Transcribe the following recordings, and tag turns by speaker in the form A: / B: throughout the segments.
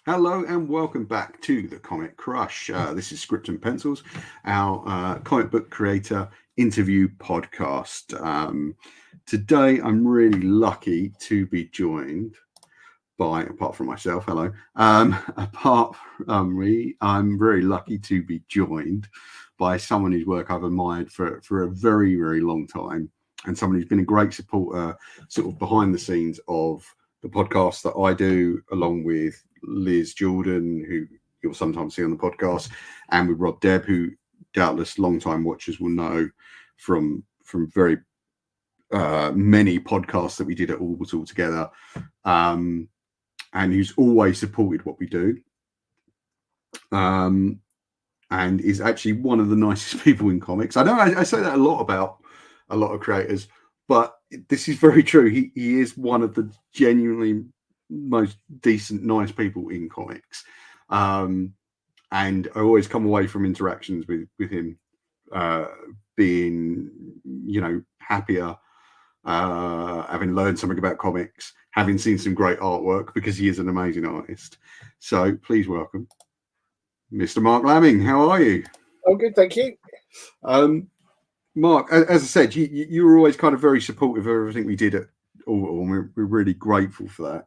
A: Hello and welcome back to the Comic Crush. This is Script and Pencils, our comic book creator interview podcast. Today, I'm really lucky to be joined by, apart from myself, hello, apart from me, I'm very lucky to be joined by someone whose work I've admired for a very, very long time, and someone who's been a great supporter, sort of behind the scenes of the podcast that I do, along with Liz Jordan, who you'll sometimes see on the podcast, and with Rob Debb, who doubtless long-time watchers will know from very many podcasts that we did at Orbital together, and who's always supported what we do, and is actually one of the nicest people in comics. I know I say that a lot about a lot of creators, but this is very true. He is one of the genuinely most decent, nice people in comics. And I always come away from interactions with him being, happier, having learned something about comics, having seen some great artwork, because he is an amazing artist. So please welcome Mr. Marc Lamming. How are you?
B: I'm good, thank you.
A: Marc, as I said, you were always kind of very supportive of everything we did at Orbital, and we're really grateful for that.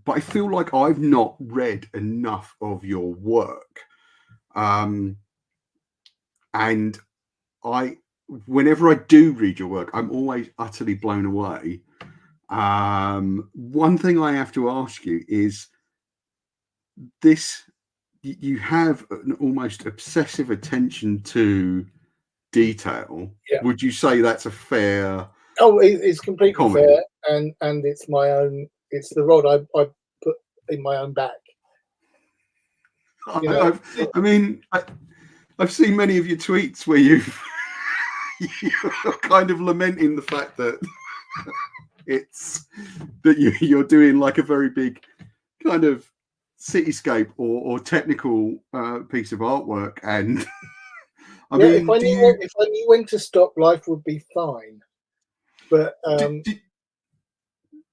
A: But I feel like I've not read enough of your work. And whenever I do read your work, I'm always utterly blown away. One thing I have to ask you is this: you have an almost obsessive attention to detail.
B: Yeah.
A: Would you say that's a fair?
B: Oh, it's completely
A: comment?
B: fair, and it's my own. It's the rod I put in my own back.
A: You know, I've seen many of your tweets where you're kind of lamenting the fact that you're doing like a very big kind of cityscape or technical piece of artwork, and
B: if I knew when to stop, life would be fine. But
A: do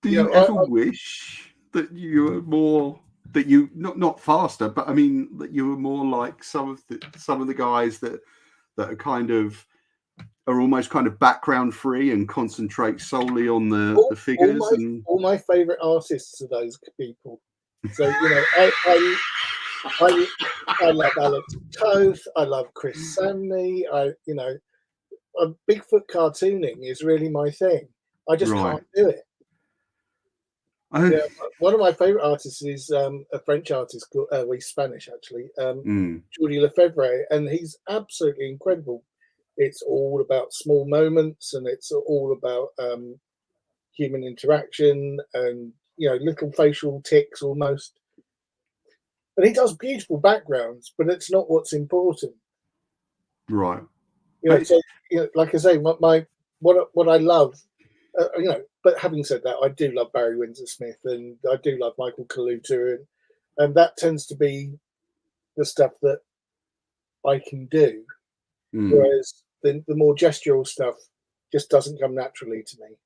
A: you ever wish that you were more, that you not faster, but I mean that you were more like some of the guys that are kind of are almost kind of background free and concentrate solely on the figures?
B: All my favorite artists are those people. So I love Alex Toth. I love Chris Samney. Bigfoot cartooning is really my thing. I just can't do it. One of my favorite artists is a French artist called, he's Spanish actually, Jordi Lefebvre, and he's absolutely incredible. It's all about small moments, and it's all about human interaction, and little facial tics almost. And he does beautiful backgrounds, but it's not what's important.
A: Right.
B: So like I say, what I love, But having said that, I do love Barry Windsor Smith, and I do love Michael Kaluta, and that tends to be the stuff that I can do. Whereas the more gestural stuff just doesn't come naturally to me.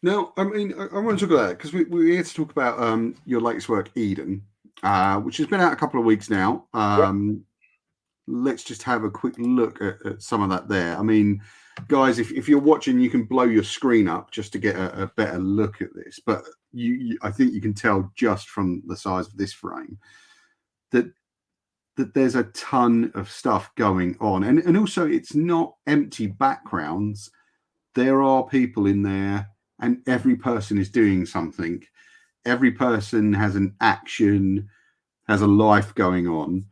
A: Now, I mean, I want to talk about that because we're here to talk about your latest work, Eden, which has been out a couple of weeks now. Let's just have a quick look at some of that there. I mean, guys, if you're watching, you can blow your screen up just to get a better look at this. But I think you can tell just from the size of this frame that there's a ton of stuff going on. And also, it's not empty backgrounds. There are people in there, and every person is doing something. Every person has an action, has a life going on.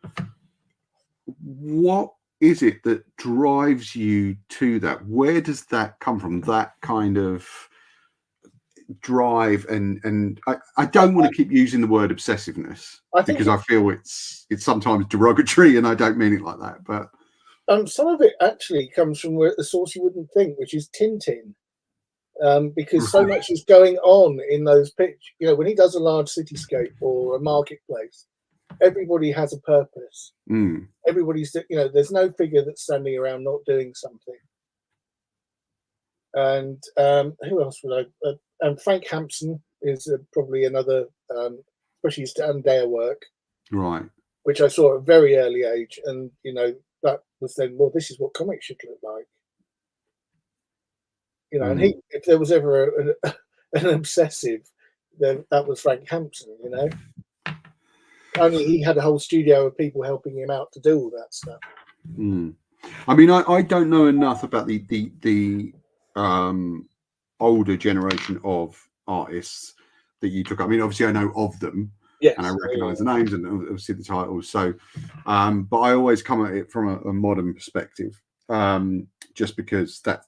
A: What is it that drives you to that? Where does that come from? That kind of drive, and I don't want to keep using the word obsessiveness because I feel it's sometimes derogatory, and I don't mean it like that. But
B: some of it actually comes from the source you wouldn't think, which is Tintin. Because so much is going on in those pictures. When he does a large cityscape or a marketplace, everybody has a purpose. Everybody's, there's no figure that's standing around not doing something. and who else would I? And Frank Hampson is probably another, especially his Dan Dare work,
A: Right.
B: which I saw at a very early age, and that was then, well, this is what comics should look like. And if there was ever an obsessive, then that was Frank Hampson. Only he had a whole studio of people helping him out to do all that stuff.
A: I mean, I don't know enough about the older generation of artists that you took. I mean, obviously I know of them, yes, and I recognise the names and obviously the titles. So, but I always come at it from a modern perspective, just because that's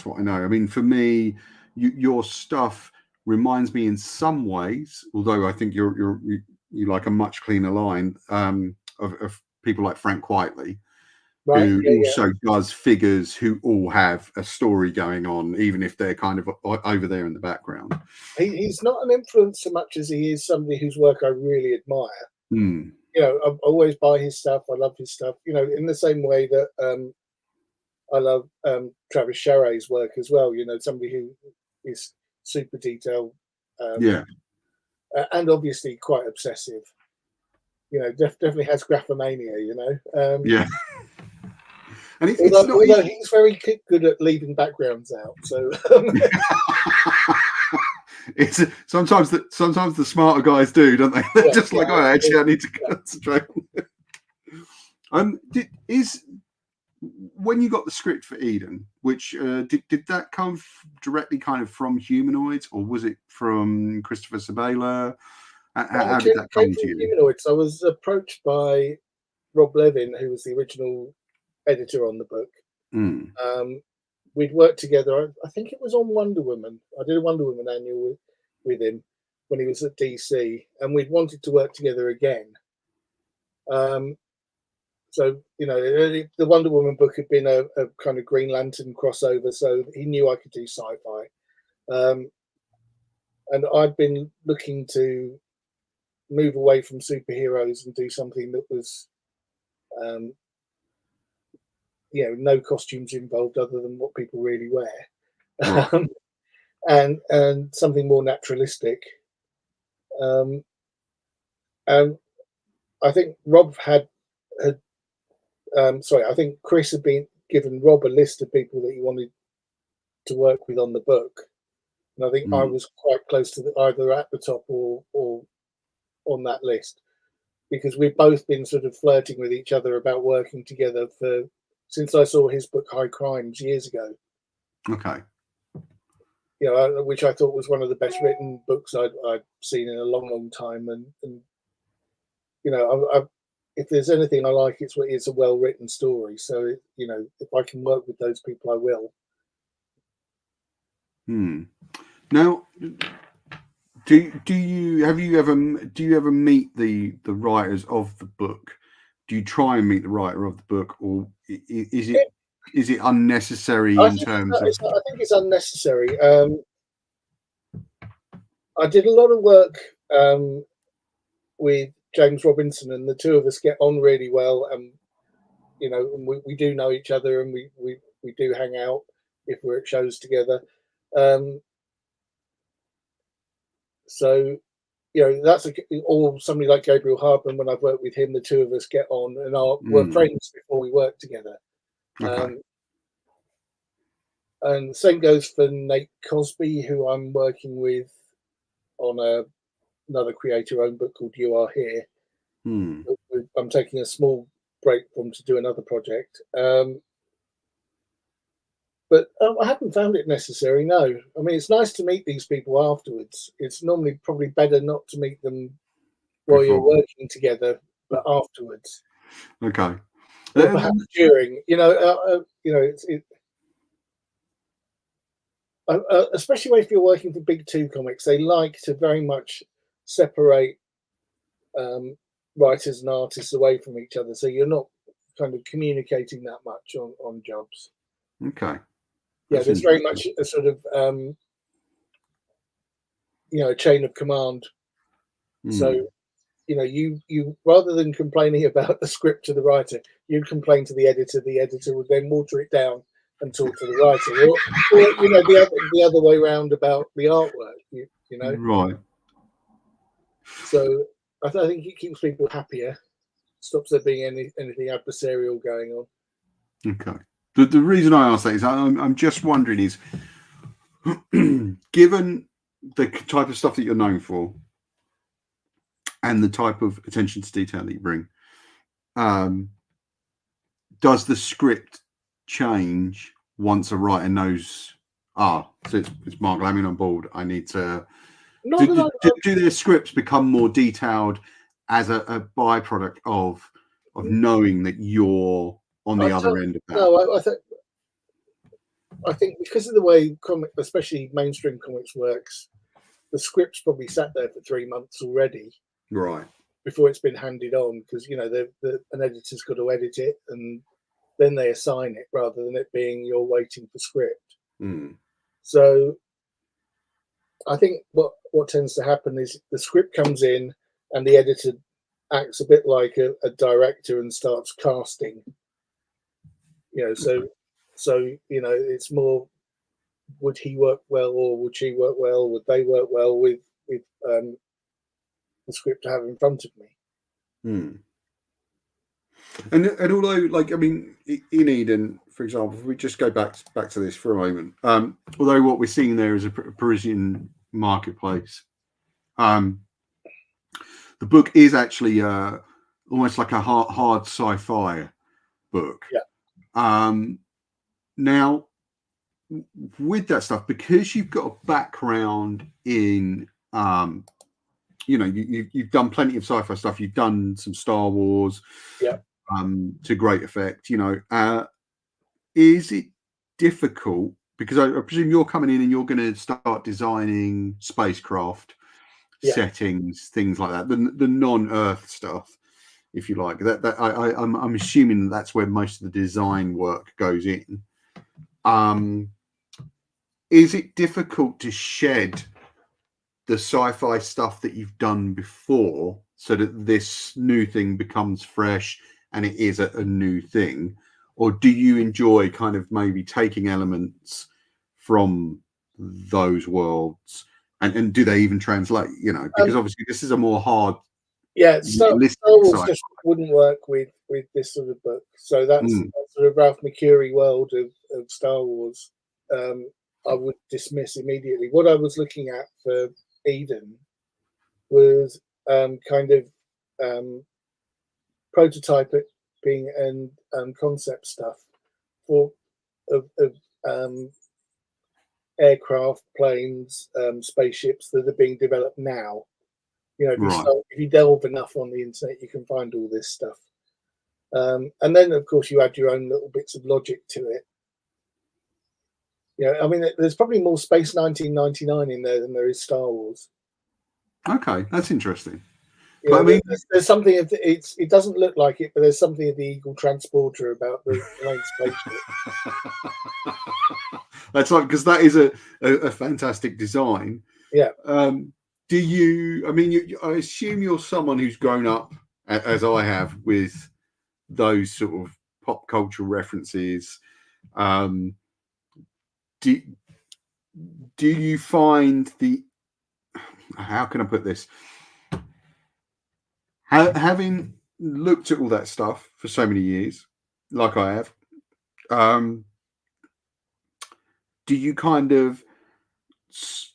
A: what I know. I mean, for me, your stuff reminds me in some ways, although I think you like a much cleaner line, of people like Frank Whiteley, right, who also does figures who all have a story going on, even if they're kind of over there in the background.
B: He's not an influence so much as he is somebody whose work I really admire. I always buy his stuff. I love his stuff. In the same way that I love Travis Charest's work as well. Somebody who is super detailed. And obviously quite obsessive. Definitely has graphomania. And although he's very good at leaving backgrounds out, so
A: it's sometimes the smarter guys do, don't they? They're just like, oh, actually, I need to concentrate. When you got the script for Eden, which did that come directly kind of from Humanoids, or was it from Christopher Sabela? How did that come to you?
B: Humanoids. I was approached by Rob Levin, who was the original editor on the book. We'd worked together. I think it was on Wonder Woman. I did a Wonder Woman annual with him when he was at DC, and we'd wanted to work together again. So, the Wonder Woman book had been a kind of Green Lantern crossover, so he knew I could do sci-fi. And I'd been looking to move away from superheroes and do something that was, no costumes involved other than what people really wear, and something more naturalistic. And I think Rob I think Chris had been given Rob a list of people that he wanted to work with on the book, and I think I was quite close to either at the top or on that list, because we've both been sort of flirting with each other about working together since I saw his book High Crimes years ago.
A: Okay.
B: Which I thought was one of the best written books I'd seen in a long time, and if there's anything I like, it's a well-written story. So, if I can work with those people, I will.
A: Now, do you ever meet the writers of the book? Do you try and meet the writer of the book, or is it unnecessary in terms of?
B: I think it's unnecessary. I did a lot of work with James Robinson, and the two of us get on really well, and we do know each other, and we do hang out if we're at shows together. So that's or somebody like Gabriel Hardman. When I've worked with him, the two of us get on and we're friends before we work together.
A: Okay.
B: And the same goes for Nate Cosby, who I'm working with on another creator-owned book called You Are Here. I'm taking a small break from to do another project. But I haven't found it necessary, no. I mean, it's nice to meet these people afterwards. It's normally probably better not to meet them while you're working together, but afterwards.
A: Okay.
B: Or perhaps during, especially if you're working for Big Two Comics, they like to very much separate writers and artists away from each other, so you're not kind of communicating that much on jobs.
A: Okay.
B: Yeah, there's very much a sort of a chain of command. So you rather than complaining about the script to the writer, you'd complain to the editor. The editor would then water it down and talk to the writer, or you know, the other way round about the artwork. You know,
A: Right.
B: so I think it keeps people happier, stops there being anything adversarial going on.
A: Okay. The reason I ask that is I'm just wondering is, given the type of stuff that you're known for and the type of attention to detail that you bring, does the script change once a writer knows, so it's Marc Laming on board, I need to... Do their scripts become more detailed as a byproduct of knowing that you're on the other end of that?
B: No, I think because of the way especially mainstream comics works, the script's probably sat there for 3 months already,
A: right,
B: before it's been handed on, because you know an editor's got to edit it and then they assign it, rather than it being you're waiting for script. So I think what tends to happen is the script comes in and the editor acts a bit like a director and starts casting. You know, so you know, it's more, would he work well or would she work well? Would they work well with the script I have in front of me?
A: And although, like, I mean, in Eden, for example, if we just go back to this for a moment, although what we're seeing there is a Parisian marketplace, the book is actually almost like a hard sci-fi book.
B: Yeah.
A: Now, with that stuff, because you've got a background in, you know, you've done plenty of sci-fi stuff. You've done some Star Wars, to great effect. You know, is it difficult? Because I presume you're coming in and you're going to start designing spacecraft, settings, things like that, the non-Earth stuff, if you like. I'm assuming that's where most of the design work goes in. Is it difficult to shed the sci-fi stuff that you've done before so that this new thing becomes fresh and it is a new thing? Or do you enjoy kind of maybe taking elements from those worlds and do they even translate, you know, because obviously this is a more hard...
B: Star Wars just wouldn't work with this sort of book. So that's sort of Ralph McCurry world of Star Wars. I would dismiss immediately. What I was looking at for Eden was kind of prototyping and concept stuff of aircraft, planes, spaceships that are being developed now. You know, if you delve enough on the internet, you can find all this stuff. And then, of course, you add your own little bits of logic to it. Yeah, I mean, there's probably more Space 1999 in there than there is Star Wars.
A: Okay, that's interesting.
B: You know, I mean, there's something of it doesn't look like it, but there's something of the Eagle transporter about the main spaceship.
A: That's like, because that is a fantastic design.
B: Yeah.
A: Do you? I mean, I assume you're someone who's grown up, as I have, with those sort of pop culture references. Do you find how can I put this? Having looked at all that stuff for so many years, like I have, do you kind of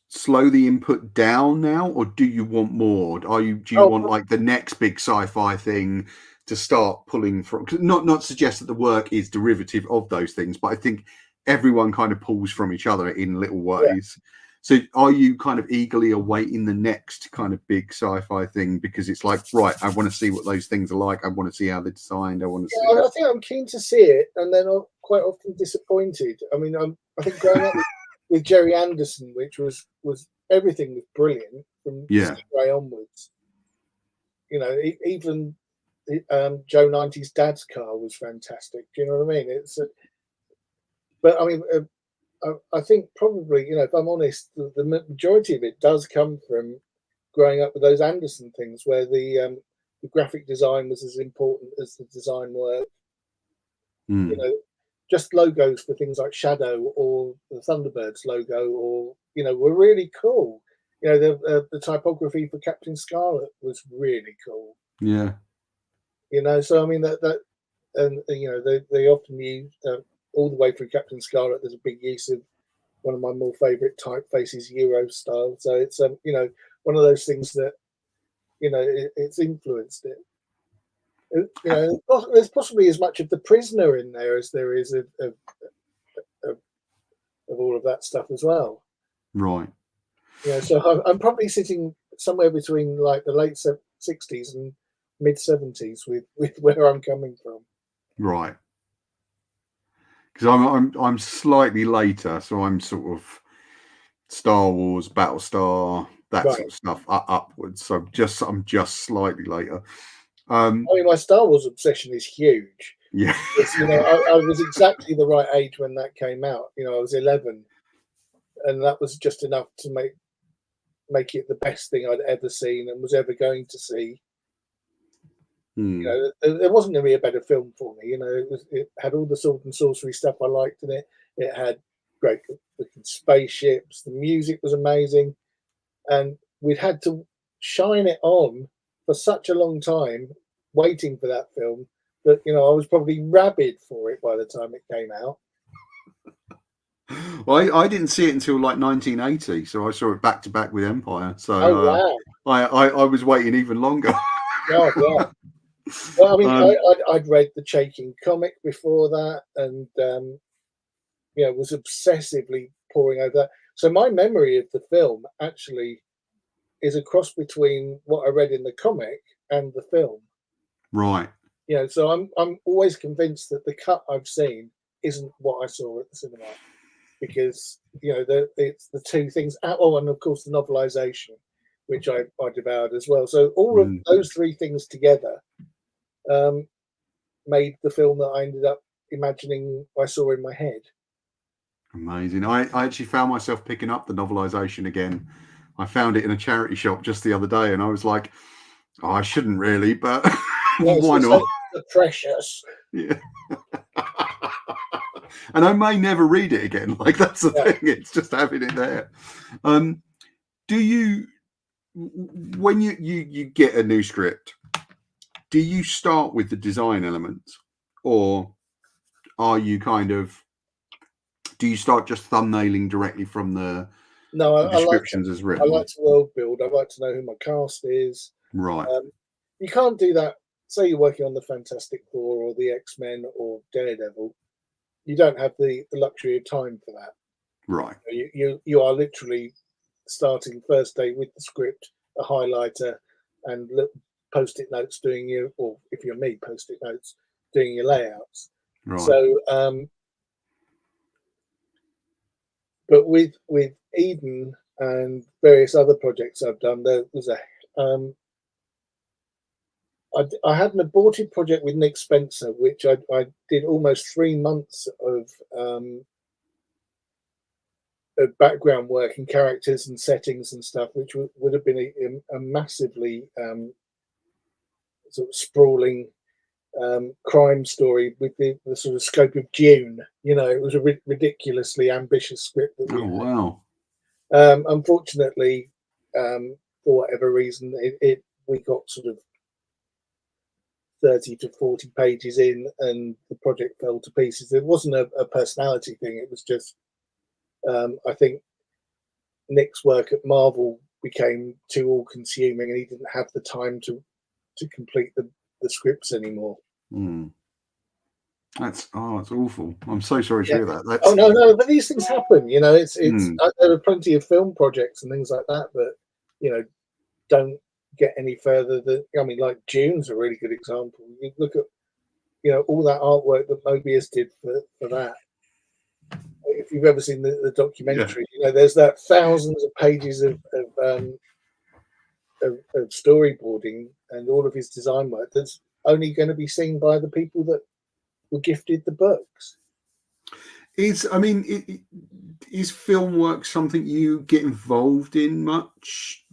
A: slow the input down now, or do you want more? Do you want like the next big sci-fi thing to start pulling from? Not suggest that the work is derivative of those things, but I think everyone kind of pulls from each other in little ways. So are you kind of eagerly awaiting the next kind of big sci-fi thing because it's like, right, I want to see what those things are like. I want to see how they're designed. I want to see.
B: I think I'm keen to see it, and then I'm quite often disappointed. I mean, I think growing up with Jerry Anderson, which was everything was brilliant from Stingray onwards. You know, even Joe 90's Dad's Car was fantastic. Do you know what I mean? But I mean. I think probably, you know, if I'm honest, the majority of it does come from growing up with those Anderson things, where the graphic design was as important as the design work. You know, just logos for things like Shadow or the Thunderbirds logo, or were really cool. The typography for Captain Scarlet was really cool.
A: Yeah.
B: So I mean that and they often use all the way through Captain Scarlet. There's a big use of one of my more favourite typefaces, Euro style. So it's one of those things that it's influenced it. There's possibly as much of The Prisoner in there as there is of all of that stuff as well.
A: Right.
B: So I'm probably sitting somewhere between like the late 60s and mid 70s with where I'm coming from.
A: Right. Because I'm slightly later, so I'm sort of Star Wars, Battlestar, that sort of stuff upwards. So I'm just slightly later.
B: I mean, my Star Wars obsession is huge.
A: Yeah.
B: I was exactly the right age when that came out. I was 11, and that was just enough to make it the best thing I'd ever seen and was ever going to see. There wasn't going to be a better film for me. It had all the sword and sorcery stuff I liked in it. It had great looking spaceships. The music was amazing, and we'd had to shine it on for such a long time, waiting for that film, that I was probably rabid for it by the time it came out.
A: Well, I didn't see it until like 1980, so I saw it back to back with Empire. So I was waiting even longer.
B: God, yeah. Well, I mean, I'd read the Shaking comic before that, and was obsessively poring over that. So my memory of the film actually is a cross between what I read in the comic and the film.
A: Right.
B: So I'm always convinced that the cut I've seen isn't what I saw at the cinema, because it's the two things. Oh, and of course the novelization, which I devoured as well. So all of those three things together made the film that I ended up imagining I saw in my head.
A: Amazing. I actually found myself picking up the novelization again. I found it in a charity shop just the other day, and I was like, oh, I shouldn't really, but why not?
B: So precious.
A: Yeah. And I may never read it again. Like, that's the thing. It's just having it there. Do you, when you get a new script, do you start with the design elements, or are you do you start just thumbnailing directly from the descriptions as written?
B: I like to world build. I like to know who my cast is.
A: Right.
B: You can't do that. Say you're working on the Fantastic Four or the X-Men or Daredevil. You don't have the luxury of time for that.
A: Right.
B: You are literally starting first day with the script, a highlighter, and post-it notes doing or if you're me, post-it notes doing your layouts.
A: Right.
B: So, but with Eden and various other projects I've done, there was I had an aborted project with Nick Spencer, which I did almost 3 months of background work and characters and settings and stuff, which would have been a massively sort of sprawling crime story with the sort of scope of Dune. It was a ridiculously ambitious script that we had.
A: Wow.
B: Unfortunately, for whatever reason, we got sort of 30 to 40 pages in, and the project fell to pieces. It wasn't a personality thing. It was just, I think Nick's work at Marvel became too all-consuming, and he didn't have the time to complete the scripts anymore.
A: That's awful. I'm so sorry to hear that.
B: Oh no, but these things happen. It's there are plenty of film projects and things like that that don't get any further than, I mean, like Dune's a really good example. You look at all that artwork that Mobius did for that. If you've ever seen the documentary, there's that thousands of pages of storyboarding and all of his design work that's only going to be seen by the people that were gifted the books.
A: Is film work something you get involved in much?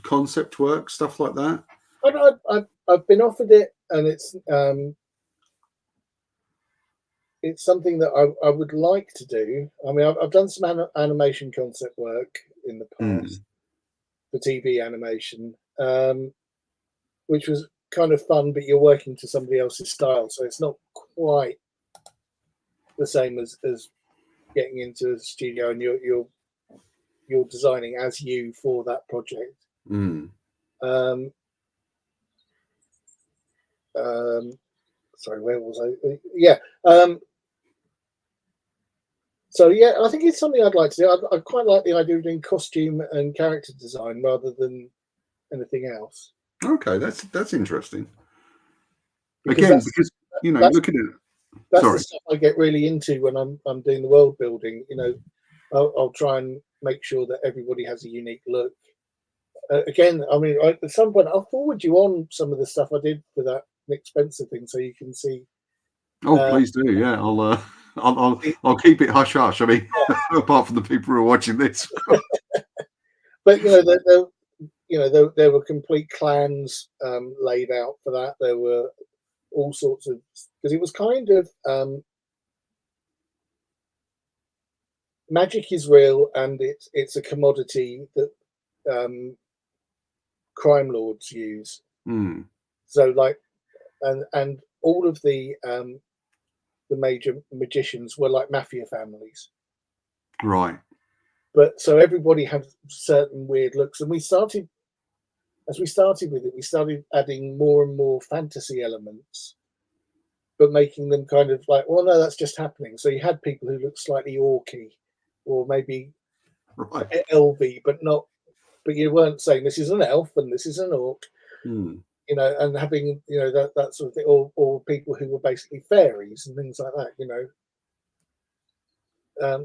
A: Concept work, stuff like that?
B: I've been offered it, and it's it's something that I would like to do. I mean, I've done some animation concept work in the past for TV animation, which was kind of fun, but you're working to somebody else's style, so it's not quite the same as getting into a studio and you're designing as you for that project. Sorry, where was I? Yeah. So yeah, I think it's something I'd like to do. I quite like the idea of doing costume and character design rather than anything else.
A: Okay, that's interesting.
B: Because
A: because you know, look at it.
B: That's the stuff I get really into when I'm doing the world building. You know, I'll try and make sure that everybody has a unique look. Again, I mean, at some point I'll forward you on some of the stuff I did for that Nick Spencer thing, so you can see.
A: Oh, please do. Yeah, I'll keep it hush hush. I mean, apart from the people who are watching this.
B: But there were complete clans laid out for that. There were all sorts of, because it was kind of magic is real and it's a commodity that crime lords use. So like, and all of the major magicians were like mafia families,
A: right?
B: But so everybody had certain weird looks, and as we started with it, we started adding more and more fantasy elements, but making them kind of like, well, no, that's just happening. So you had people who looked slightly orky, or maybe a bit elvy, but you weren't saying this is an elf and this is an orc. You know, and having, you know, that sort of thing, or people who were basically fairies and things like that, you know,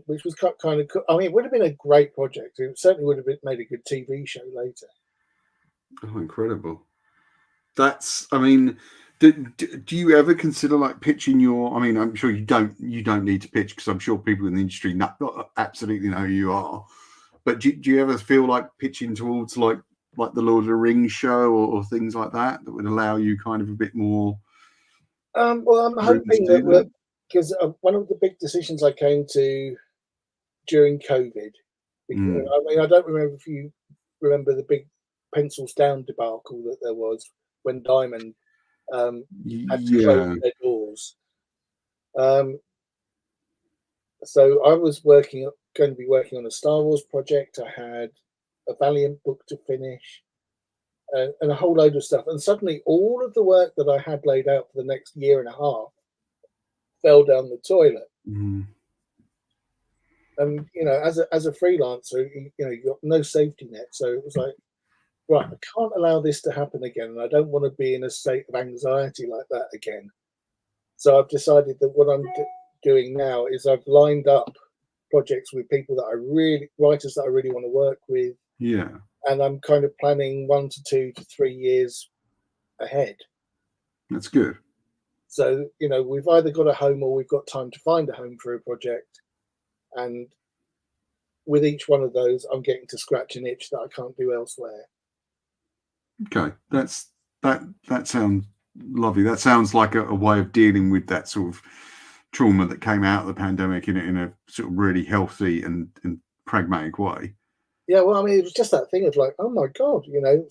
B: which was kind of cool. I mean, it would have been a great project. It certainly would have made a good TV show later.
A: Oh, incredible! I mean, do you ever consider like pitching your? I mean, I'm sure you don't need to pitch, because I'm sure people in the industry not absolutely know who you are. But do you ever feel like pitching towards like the Lord of the Rings show or things like that would allow you kind of a bit more?
B: Well, I'm hoping that because one of the big decisions I came to during COVID, I mean, I don't remember if you remember the big pencils down debacle that there was when Diamond had to close their doors. So I was going to be working on a Star Wars project. I had a Valiant book to finish. And a whole load of stuff, and suddenly all of the work that I had laid out for the next year and a half fell down the toilet. And you know, as a freelancer, you know, you got no safety net, so it was like, right, I can't allow this to happen again, and I don't want to be in a state of anxiety like that again. So I've decided that what I'm doing now is I've lined up projects with people that writers that I really want to work with.
A: Yeah. And
B: I'm kind of planning 1 to 2 to 3 years ahead.
A: That's good.
B: So, you know, we've either got a home or we've got time to find a home for a project. And with each one of those, I'm getting to scratch an itch that I can't do elsewhere.
A: Okay. That sounds lovely. That sounds like a way of dealing with that sort of trauma that came out of the pandemic in a sort of really healthy and pragmatic way.
B: Yeah, well, I mean, it was just that thing of like, oh my God, you know,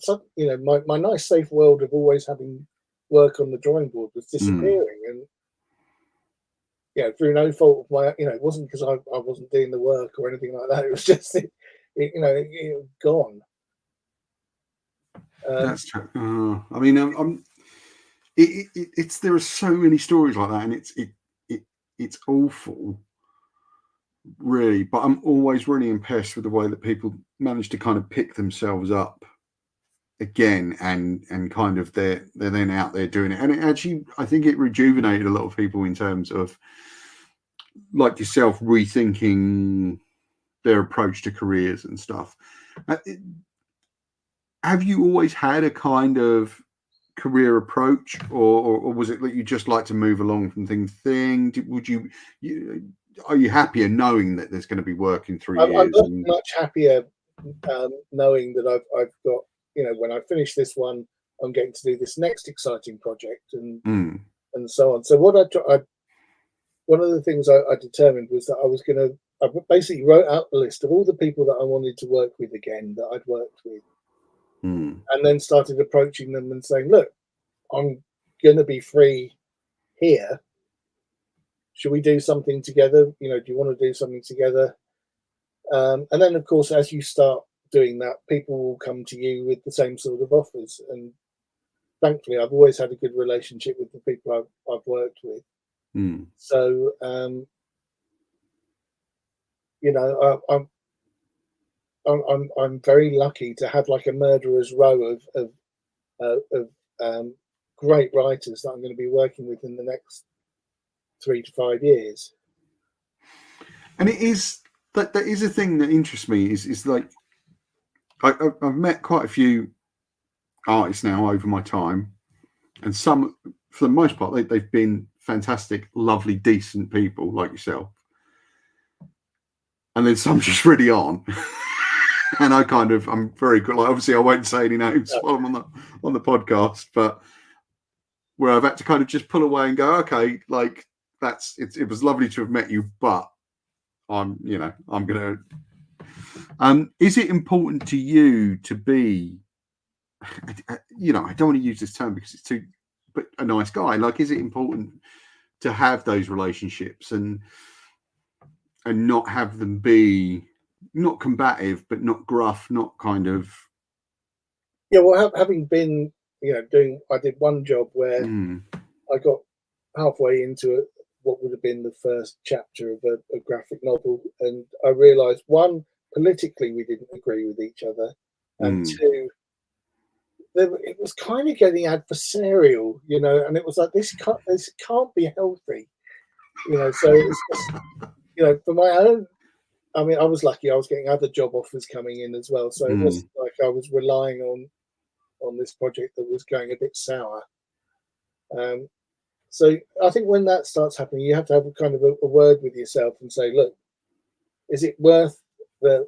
B: my nice safe world of always having work on the drawing board was disappearing, and you know, through no fault of my, you know, it wasn't because I wasn't doing the work or anything like that. It was just, it gone.
A: That's true. I mean, it's there are so many stories like that, and it's awful. Really, but I'm always really impressed with the way that people manage to kind of pick themselves up again and kind of they're then out there doing it. And it actually, I think it rejuvenated a lot of people in terms of, like yourself, rethinking their approach to careers and stuff. Have you always had a kind of career approach, or was it that you just like to move along from thing to thing? Are you happier knowing that there's going to be work in 3 years?
B: I'm much happier knowing that I've got, you know, when I finish this one, I'm getting to do this next exciting project and so on. So what one of the things I determined was that I basically wrote out a list of all the people that I wanted to work with again, that I'd worked with, and then started approaching them and saying, look, I'm going to be free here. Should we do something together? You know, do you want to do something together? And then, of course, as you start doing that, people will come to you with the same sort of offers. And thankfully, I've always had a good relationship with the people I've worked with. So, you know, I'm very lucky to have like a murderer's row of great writers that I'm going to be working with in the next 3 to 5 years.
A: And it is that is a thing that interests me. Is like I've met quite a few artists now over my time, and some, for the most part, they've been fantastic, lovely, decent people like yourself. And then some just really aren't. And I'm very good. Like, obviously, I won't say any names while I'm on the podcast, but where I've had to kind of just pull away and go, okay, like it was lovely to have met you, but I'm gonna. Is it important to you to be, you know, I don't want to use this term because it's too, but a nice guy. Like, is it important to have those relationships and not have them be not combative, but not gruff, not kind of.
B: Yeah, well, having been, you know, I did one job where I got halfway into what would have been the first chapter of a graphic novel, and I realised, one, politically we didn't agree with each other, and two, it was kind of getting adversarial, you know, and it was like, this can't be healthy, you know. So it's just, you know, for my own, I mean, I was lucky, I was getting other job offers coming in as well, so it wasn't like I was relying on this project that was going a bit sour. So I think when that starts happening, you have to have a kind of a word with yourself and say, look, is it worth the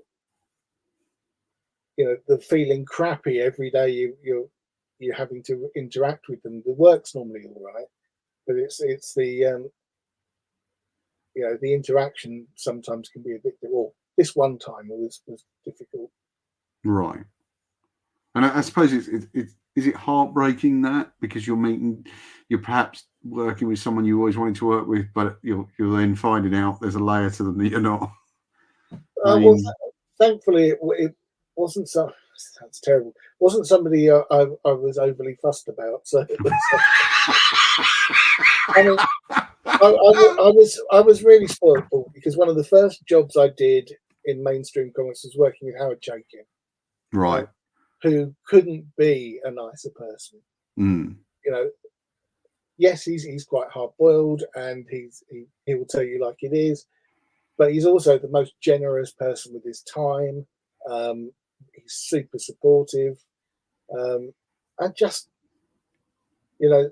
B: feeling crappy every day you're having to interact with them? The work's normally all right, but it's the the interaction sometimes can be a bit. Well, this one time was difficult.
A: Right. And I suppose is it heartbreaking that because you're perhaps working with someone you always wanted to work with, but you're then finding out there's a layer to them that you're not.
B: Well, thankfully it wasn't so. That's terrible. Wasn't somebody I was overly fussed about. So it was, I mean, I was really spoiled because one of the first jobs I did in mainstream comics was working with Howard Chaykin,
A: right?
B: Who couldn't be a nicer person. You know, yes, he's quite hard boiled, and he will tell you like it is, but he's also the most generous person with his time. He's super supportive, and just, you know,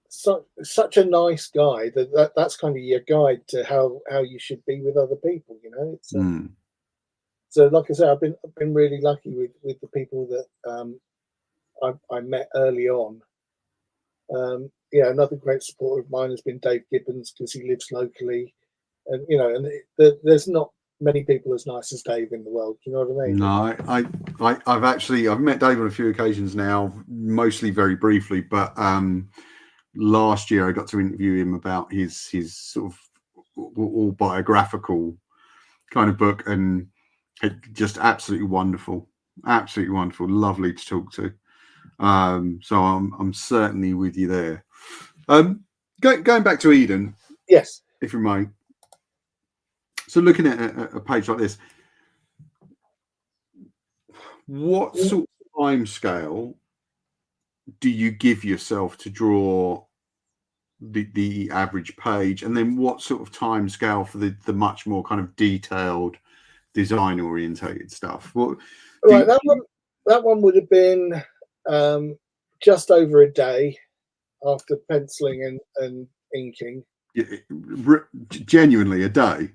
B: such a nice guy that's kind of your guide to how you should be with other people. You know, it's. So, like I said, I've been really lucky with the people that I met early on. Yeah, another great supporter of mine has been Dave Gibbons because he lives locally, and you know, and there's not many people as nice as Dave in the world. Do you know what I mean?
A: No, I've met Dave on a few occasions now, mostly very briefly, but last year I got to interview him about his sort of autobiographical kind of book, and just absolutely wonderful, lovely to talk to. So I'm certainly with you there. Going back to Eden,
B: yes,
A: if you may. So looking at a page like this, what sort of time scale do you give yourself to draw the average page, and then what sort of time scale for the much more kind of detailed design orientated stuff?
B: That one would have been just over a day after penciling and inking.
A: Genuinely a day.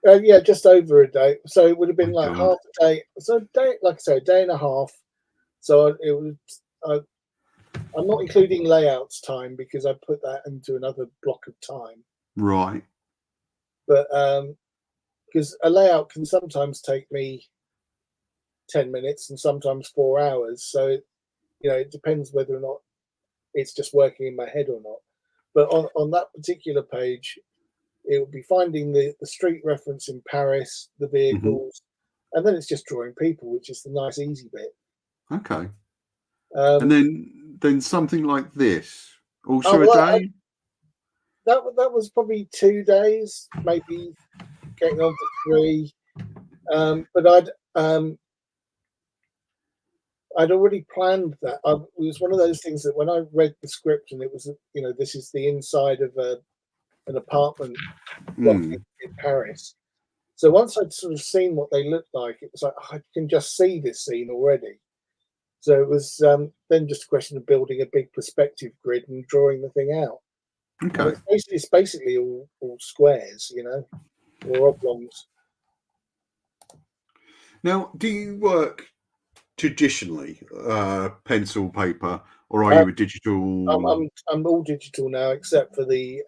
B: Yeah, just over a day. So it would have been like half a day. So a day, like I say, a day and a half. So I'm not including layouts time because I put that into another block of time.
A: Right.
B: But because a layout can sometimes take me 10 minutes and sometimes 4 hours. So, it depends whether or not it's just working in my head or not. But on that particular page, it would be finding the street reference in Paris, the vehicles, and then it's just drawing people, which is the nice, easy bit.
A: Okay. And then something like this, also a day?
B: That was probably 2 days, maybe getting on for 3. But I'd already planned that. It was one of those things that when I read the script and it was, this is the inside of an apartment block in Paris. So once I'd sort of seen what they looked like, it was like, I can just see this scene already. So it was then just a question of building a big perspective grid and drawing the thing out.
A: Okay.
B: It's basically all squares, or oblongs.
A: Now, do you work traditionally pencil, paper, or are you a digital?
B: I'm all digital now, except for the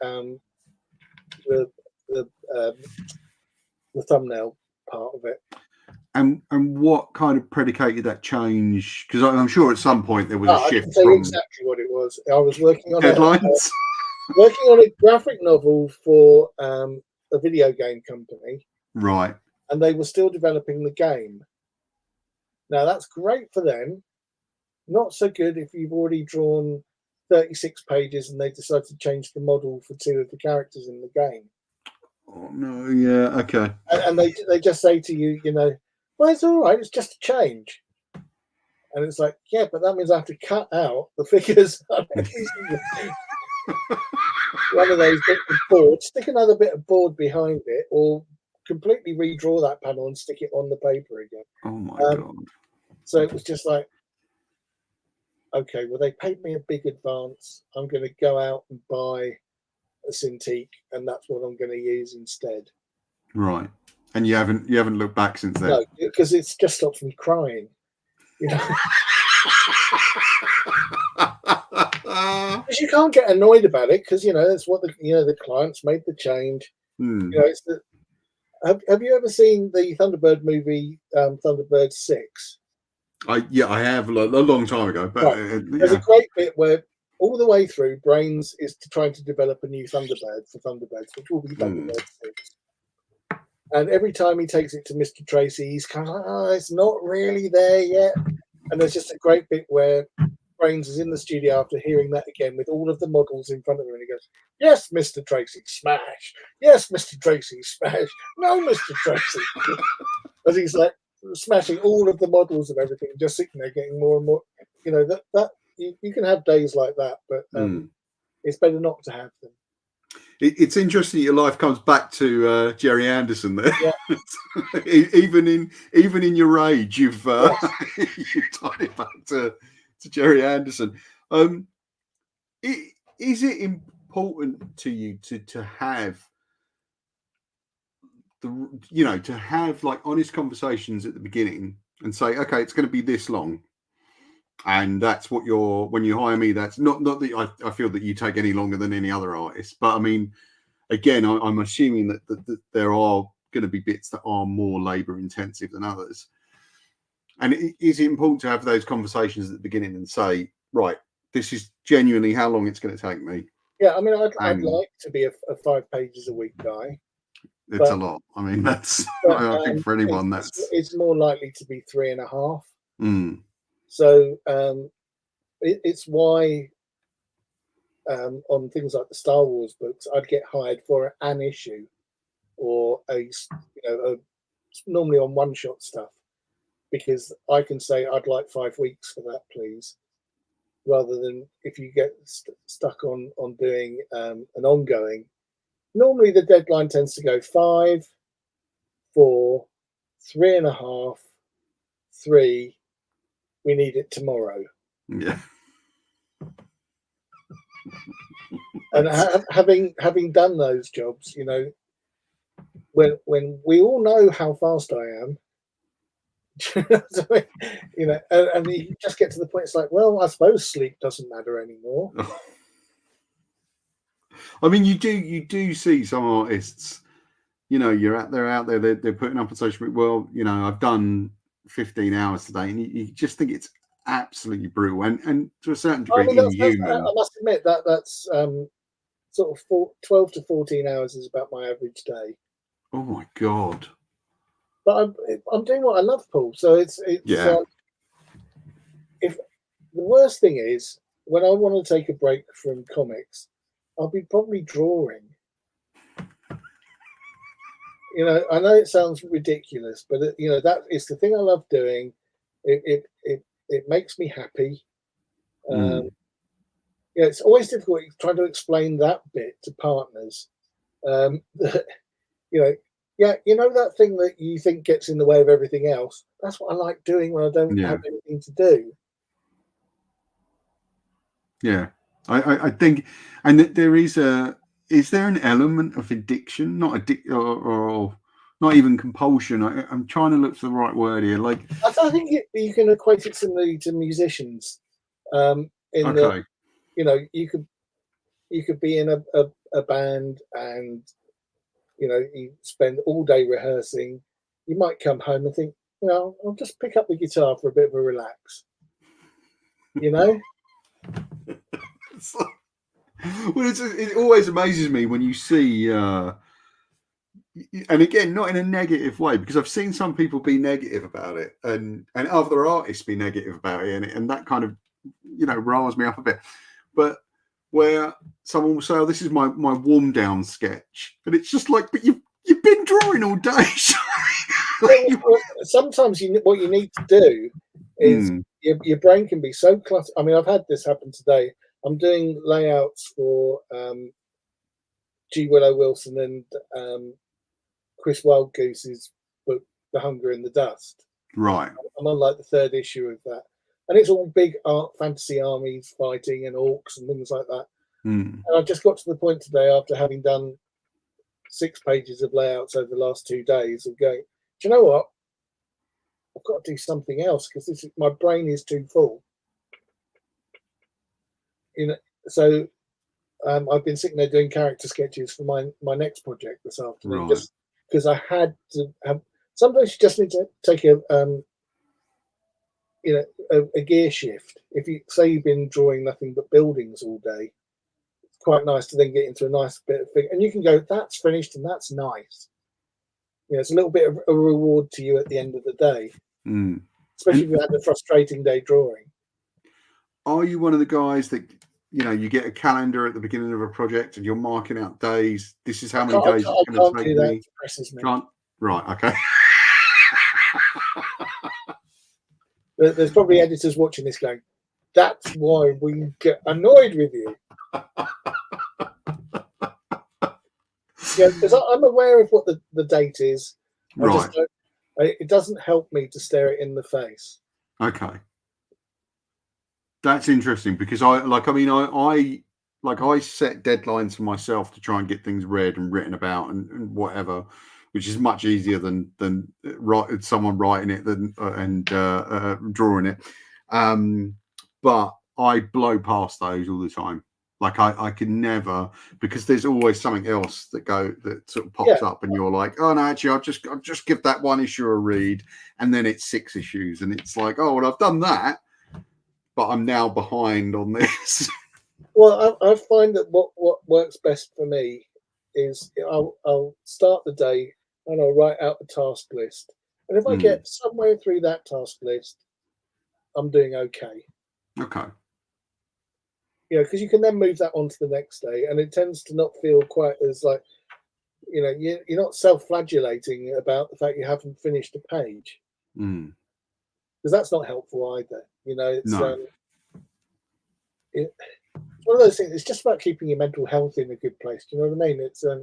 B: thumbnail part of it.
A: And what kind of predicated that change? Because I'm sure at some point there was a shift.
B: I can tell you exactly what it was. I was working on
A: deadlines.
B: Working on a graphic novel for a video game company.
A: Right.
B: And they were still developing the game. Now, that's great for them. Not so good if you've already drawn 36 pages and they decide to change the model for 2 of the characters in the game.
A: Oh, no, yeah, okay.
B: And they just say to you, well, it's all right, it's just a change. And it's like, yeah, but that means I have to cut out the figures. One of those bits of board, stick another bit of board behind it, or completely redraw that panel and stick it on the paper again.
A: Oh my God.
B: So it was just like, okay, well, they paid me a big advance. I'm going to go out and buy a Cintiq, and that's what I'm going to use instead.
A: Right. And you haven't looked back since then?
B: No, because it's just stopped me crying. Because you can't get annoyed about it, because that's what the clients made the change. It's have you ever seen the Thunderbird movie, Thunderbird 6?
A: I have a long time ago, but
B: there's a great bit where all the way through, Brains is trying to develop a new Thunderbird for Thunderbirds, which will be Thunderbird 6. And every time he takes it to Mr. Tracy, he's kind of like, oh, it's not really there yet. And there's just a great bit where Brains is in the studio after hearing that again with all of the models in front of him, and he goes, yes, Mr. Tracy, smash. Yes, Mr. Tracy, smash. No, Mr. Tracy. As he's like smashing all of the models and everything, just sitting there getting more and more. That you can have days like that, but it's better not to have them.
A: It's interesting your life comes back to Jerry Anderson there.
B: Yeah.
A: even in your rage, you've you've tied it back to Jerry Anderson. Is it important to you to have to have like honest conversations at the beginning and say, okay, it's going to be this long, and that's what when you hire me, that's not that I feel that you take any longer than any other artist, but I mean, again, I'm assuming that there are going to be bits that are more labor intensive than others. And is it important to have those conversations at the beginning and say, right, this is genuinely how long it's going to take me?
B: Yeah, I mean, I'd like to be a 5 pages a week guy.
A: It's a lot. I mean, that's I think for anyone
B: it's more likely to be 3.5. So it's why on things like the Star Wars books, I'd get hired for an issue or normally on one-shot stuff, because I can say I'd like 5 weeks for that, please, rather than if you get stuck on doing an ongoing. Normally the deadline tends to go 5, 4, 3.5, 3. We need it tomorrow.
A: Yeah.
B: And having done those jobs, when we all know how fast I am, You know, and you just get to the point. It's like, well, I suppose sleep doesn't matter anymore.
A: I mean, you do see some artists. You know, they're out there. They're putting up on social media. Well, you know, I've done 15 hours today, and you just think it's absolutely brutal, and to a certain
B: I
A: degree
B: mean,
A: inhuman.
B: I must admit that's sort of 12 to 14 hours is about my average day.
A: Oh my god!
B: But I'm doing what I love, Paul. So it's
A: Yeah.
B: If the worst thing is when I want to take a break from comics, I'll be probably drawing. You know, I know it sounds ridiculous, but you know that is the thing I love doing. It makes me happy. Yeah, it's always difficult trying to explain that bit to partners. That, you know, yeah, you know that thing that you think gets in the way of everything else. That's what I like doing when I don't have anything to do.
A: Yeah, I think, and there is there an element of addiction, not or not even compulsion. I'm trying to look for the right word here. Like,
B: I think you can equate it similarly to musicians, in that
A: okay,
B: you know you could be in a band and you know you spend all day rehearsing. You might come home and think, you know, I'll just pick up the guitar for a bit of a relax. You know.
A: it's like, well, it always amazes me when you see. And again, not in a negative way, because I've seen some people be negative about it, and other artists be negative about it, and that kind of, you know, riles me up a bit. But where someone will say, "Oh, this is my warm down sketch," and it's just like, but you've been drawing all day.
B: Sometimes what you need to do is your brain can be so cluttered. I mean, I've had this happen today. I'm doing layouts for G. Willow Wilson and Chris Wildgoose's book, The Hunger and the Dust.
A: Right.
B: I'm on like the third issue of that. And it's all big fantasy armies fighting and orcs and things like that. And I just got to the point today after having done 6 pages of layouts over the last 2 days of going, do you know what? I've got to do something else because my brain is too full. You know, so I've been sitting there doing character sketches for my next project this afternoon,
A: Right.
B: just because I had to have. Sometimes you just need to take a you know a gear shift. If you say you've been drawing nothing but buildings all day, it's quite nice to then get into a nice bit of thing, and you can go, that's finished and that's nice. You know, it's a little bit of a reward to you at the end of the day, especially if you had a frustrating day drawing.
A: Are you one of the guys that, you know, you get a calendar at the beginning of a project and you're marking out days? This is how many days it's going to take me.
B: It depresses me.
A: Can't. Right. Okay.
B: There's probably editors watching this going, that's why we get annoyed with you. Yeah, because I'm aware of what the date is.
A: Right.
B: It doesn't help me to stare it in the face.
A: Okay. That's interesting because I set deadlines for myself to try and get things read and written about and whatever, which is much easier than someone writing it and drawing it. But I blow past those all the time. Like I can never, because there's always something else that sort of pops up, and you're like, oh no, actually, I'll just give that one issue a read, and then it's 6 issues, and it's like, oh well, I've done that, but I'm now behind on this.
B: Well, I find that what works best for me is I'll start the day and I'll write out a task list, and if I get somewhere through that task list, I'm doing okay.
A: Okay.
B: You know, because you can then move that on to the next day, and it tends to not feel quite as like, you know, you're not self-flagellating about the fact you haven't finished a page, because that's not helpful either. You know, it's it's one of those things. It's just about keeping your mental health in a good place. Do you know what I mean? It's I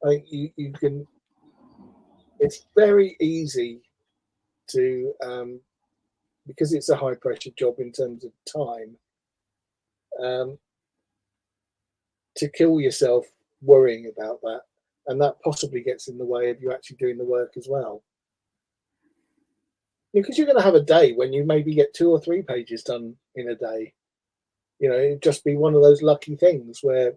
B: think you can. It's very easy to because it's a high pressure job in terms of time. To kill yourself worrying about that, and that possibly gets in the way of you actually doing the work as well. because you're going to have a day when you maybe get 2 or 3 pages done in a day. It'd just be one of those lucky things where,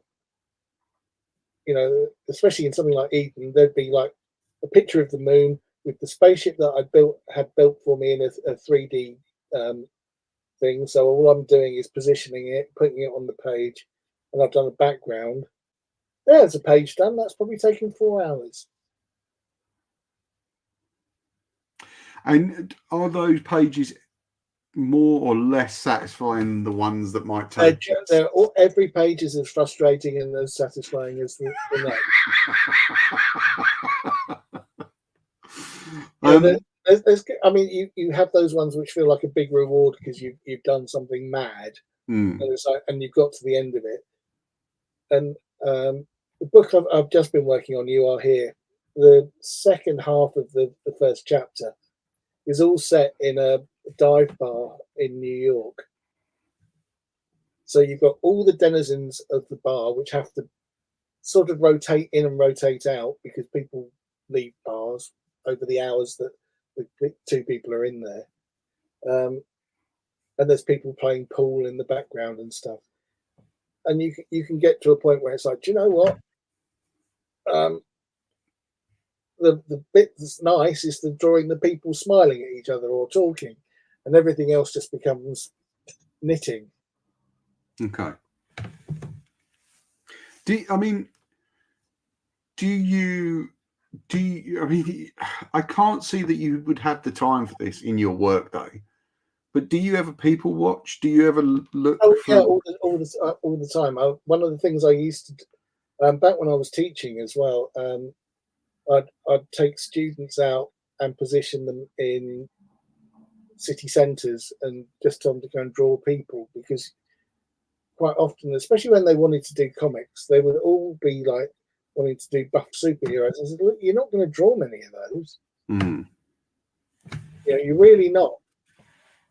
B: especially in something like Eden, there'd be like a picture of the moon with the spaceship that had built for me in a 3D thing. So all I'm doing is positioning it, putting it on the page, and I've done a background. There's a page done. That's probably taken 4 hours.
A: And are those pages more or less satisfying than the ones that might take?
B: Every page is as frustrating and as satisfying as the next. I mean, you have those ones which feel like a big reward because you've done something mad, and it's like, and you've got to the end of it. And the book I've just been working on, You Are Here, the second half of the first chapter is all set in a dive bar in New York. So you've got all the denizens of the bar which have to sort of rotate in and rotate out because people leave bars over the hours that the 2 people are in there. And there's people playing pool in the background and stuff. And you can get to a point where it's like, do you know what? The bit that's nice is the drawing the people smiling at each other or talking, and everything else just becomes knitting.
A: Okay. I mean, I can't see that you would have the time for this in your work day, but do you ever people watch? Do you ever look?
B: Oh yeah, all the time. One of the things I used to do, back when I was teaching as well, I'd take students out and position them in city centres and just tell them to go and draw people, because quite often, especially when they wanted to do comics, they would all be like wanting to do buff superheroes. I said, look, you're not going to draw many of those. You're really not.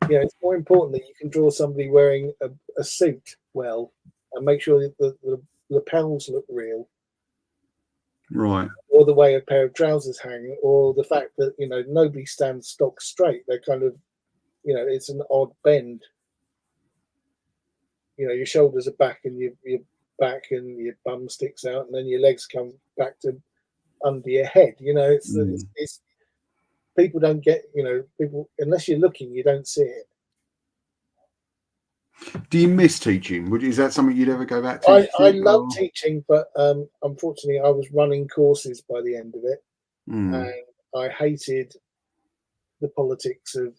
B: It's more important that you can draw somebody wearing a suit well and make sure that the lapels look real.
A: Right.
B: Or the way a pair of trousers hang, or the fact that, nobody stands stock straight. They're kind of, it's an odd bend. Your shoulders are back and your back and your bum sticks out, and then your legs come back to under your head. It's people don't get, people, unless you're looking, you don't see it.
A: Do you miss teaching? Is that something you'd ever go back to?
B: I love teaching, but unfortunately, I was running courses by the end of it, and I hated the politics of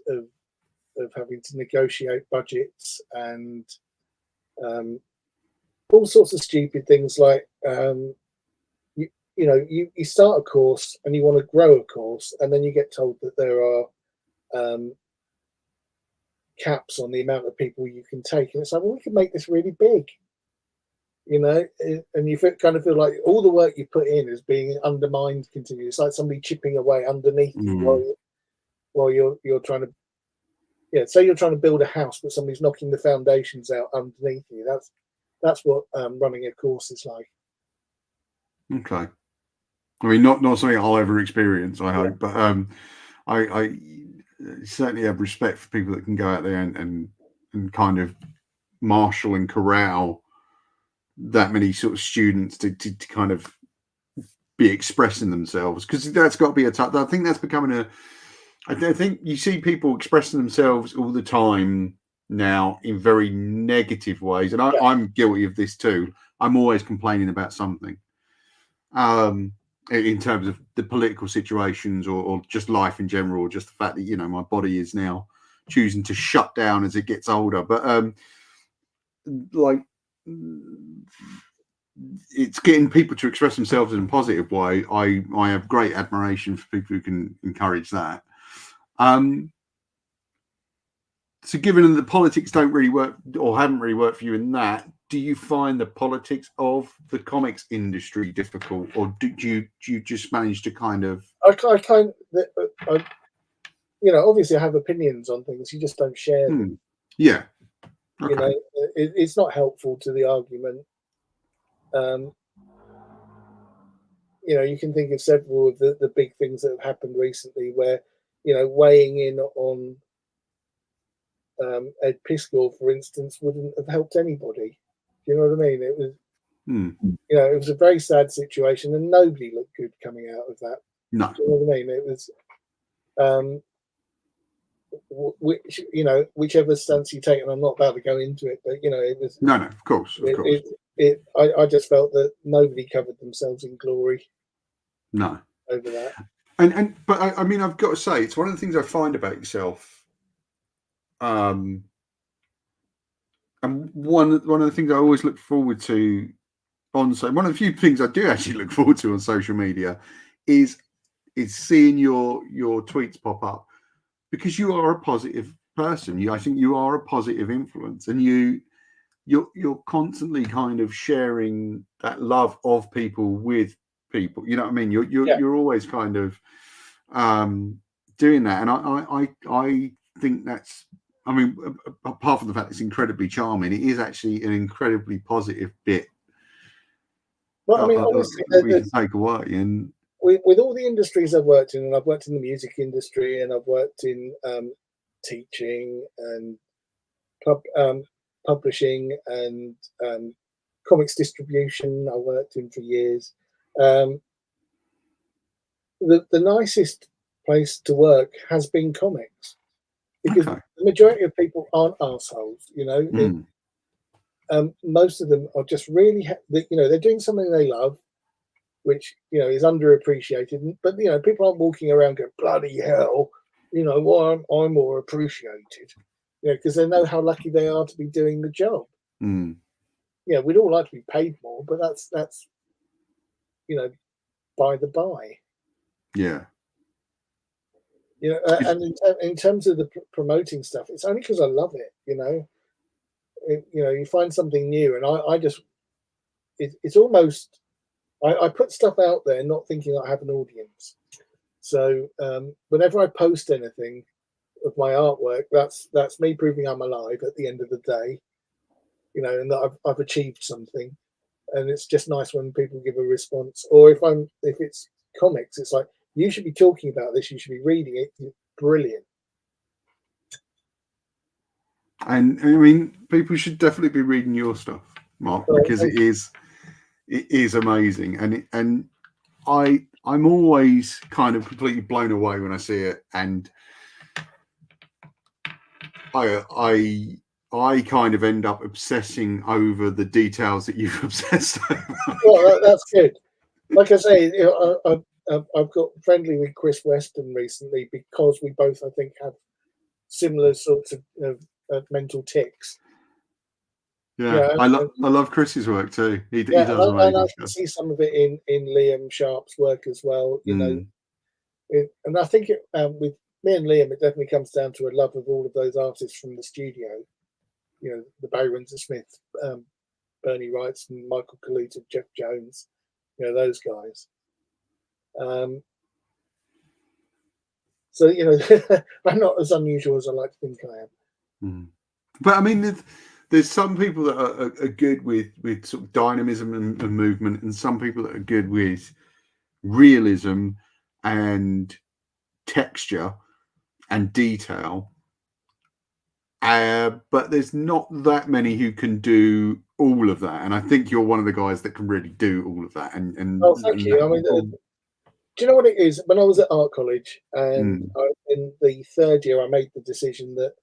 B: having to negotiate budgets and all sorts of stupid things like you start a course and you want to grow a course, and then you get told that there are caps on the amount of people you can take, and it's like, well, we can make this really big, and you kind of feel like all the work you put in is being undermined continuously. It's like somebody chipping away underneath you while you're trying to, say you're trying to build a house, but somebody's knocking the foundations out underneath you. That's what running a course is like.
A: Okay. I mean, not something I'll ever experience, I hope, but I certainly have respect for people that can go out there and kind of marshal and corral that many sort of students to kind of be expressing themselves, because that's got to be I think that's becoming I think you see people expressing themselves all the time now in very negative ways, and I'm guilty of this too. I'm always complaining about something. In terms of the political situations or just life in general, or just the fact that, my body is now choosing to shut down as it gets older. But it's getting people to express themselves in a positive way. I have great admiration for people who can encourage that. So given that the politics don't really work or haven't really worked for you in that, do you find the politics of the comics industry difficult, or do you just manage to kind of?
B: Obviously I have opinions on things. You just don't share them.
A: Yeah. Okay.
B: It's not helpful to the argument. You can think of several of the big things that have happened recently where, weighing in on Ed Piscor, for instance, wouldn't have helped anybody. Do you know what I mean? It was, it was a very sad situation, and nobody looked good coming out of that.
A: No.
B: Do you know what I mean? It was, whichever stance you take, and I'm not about to go into it, but it was.
A: No, of course.
B: I just felt that nobody covered themselves in glory.
A: No.
B: Over that.
A: But I mean, I've got to say, it's one of the things I find about yourself. And one of the things I always look forward to one of the few things I do actually look forward to on social media is seeing your tweets pop up, because you are a positive person. I think you are a positive influence, and you're constantly kind of sharing that love of people with people. You know what I mean? You're always kind of doing that, and I think that's. I mean, apart from the fact it's incredibly charming, it is actually an incredibly positive bit.
B: Well, I mean, honestly,
A: we can take away. And
B: with all the industries I've worked in, and I've worked in the music industry, and I've worked in teaching and publishing and comics distribution. I worked in for years. The nicest place to work has been comics, because the majority of people aren't assholes. Most of them are just really, they're doing something they love, which is underappreciated. But people aren't walking around going, bloody hell, why am I more appreciated? Because they know how lucky they are to be doing the job. We'd all like to be paid more, but that's by the by.
A: Yeah.
B: And in terms of the promoting stuff, it's only because I love it. You find something new, and I just, it's almost, I put stuff out there not thinking I have an audience. So whenever I post anything of my artwork, that's me proving I'm alive at the end of the day, and that I've achieved something. And it's just nice when people give a response. Or if it's comics, it's like, you should be talking about this, you should be reading it. It's brilliant.
A: And I mean, people should definitely be reading your stuff, Mark, because it is amazing. And I'm always kind of completely blown away when I see it, and I kind of end up obsessing over the details that you've obsessed over.
B: Well, that's good. Like I say, I've got friendly with Chris Weston recently, because we both, I think, have similar sorts of mental tics.
A: Yeah, I love Chris's work too. He does amazing
B: stuff. I can see some of it in Liam Sharp's work as well. And I think with me and Liam, it definitely comes down to a love of all of those artists from the studio. The Barry Windsor Smith, Bernie Wrights, and Michael Kaluta, Jeff Jones. Those guys. So I'm not as unusual as I like to think I am.
A: But I mean, there's some people that are good with sort of dynamism and movement, and some people that are good with realism and texture and detail. But there's not that many who can do all of that, and I think you're one of the guys that can really do all of that. And
B: thank you. I mean, do you know what it is? When I was at art college, and in the third year, I made the decision that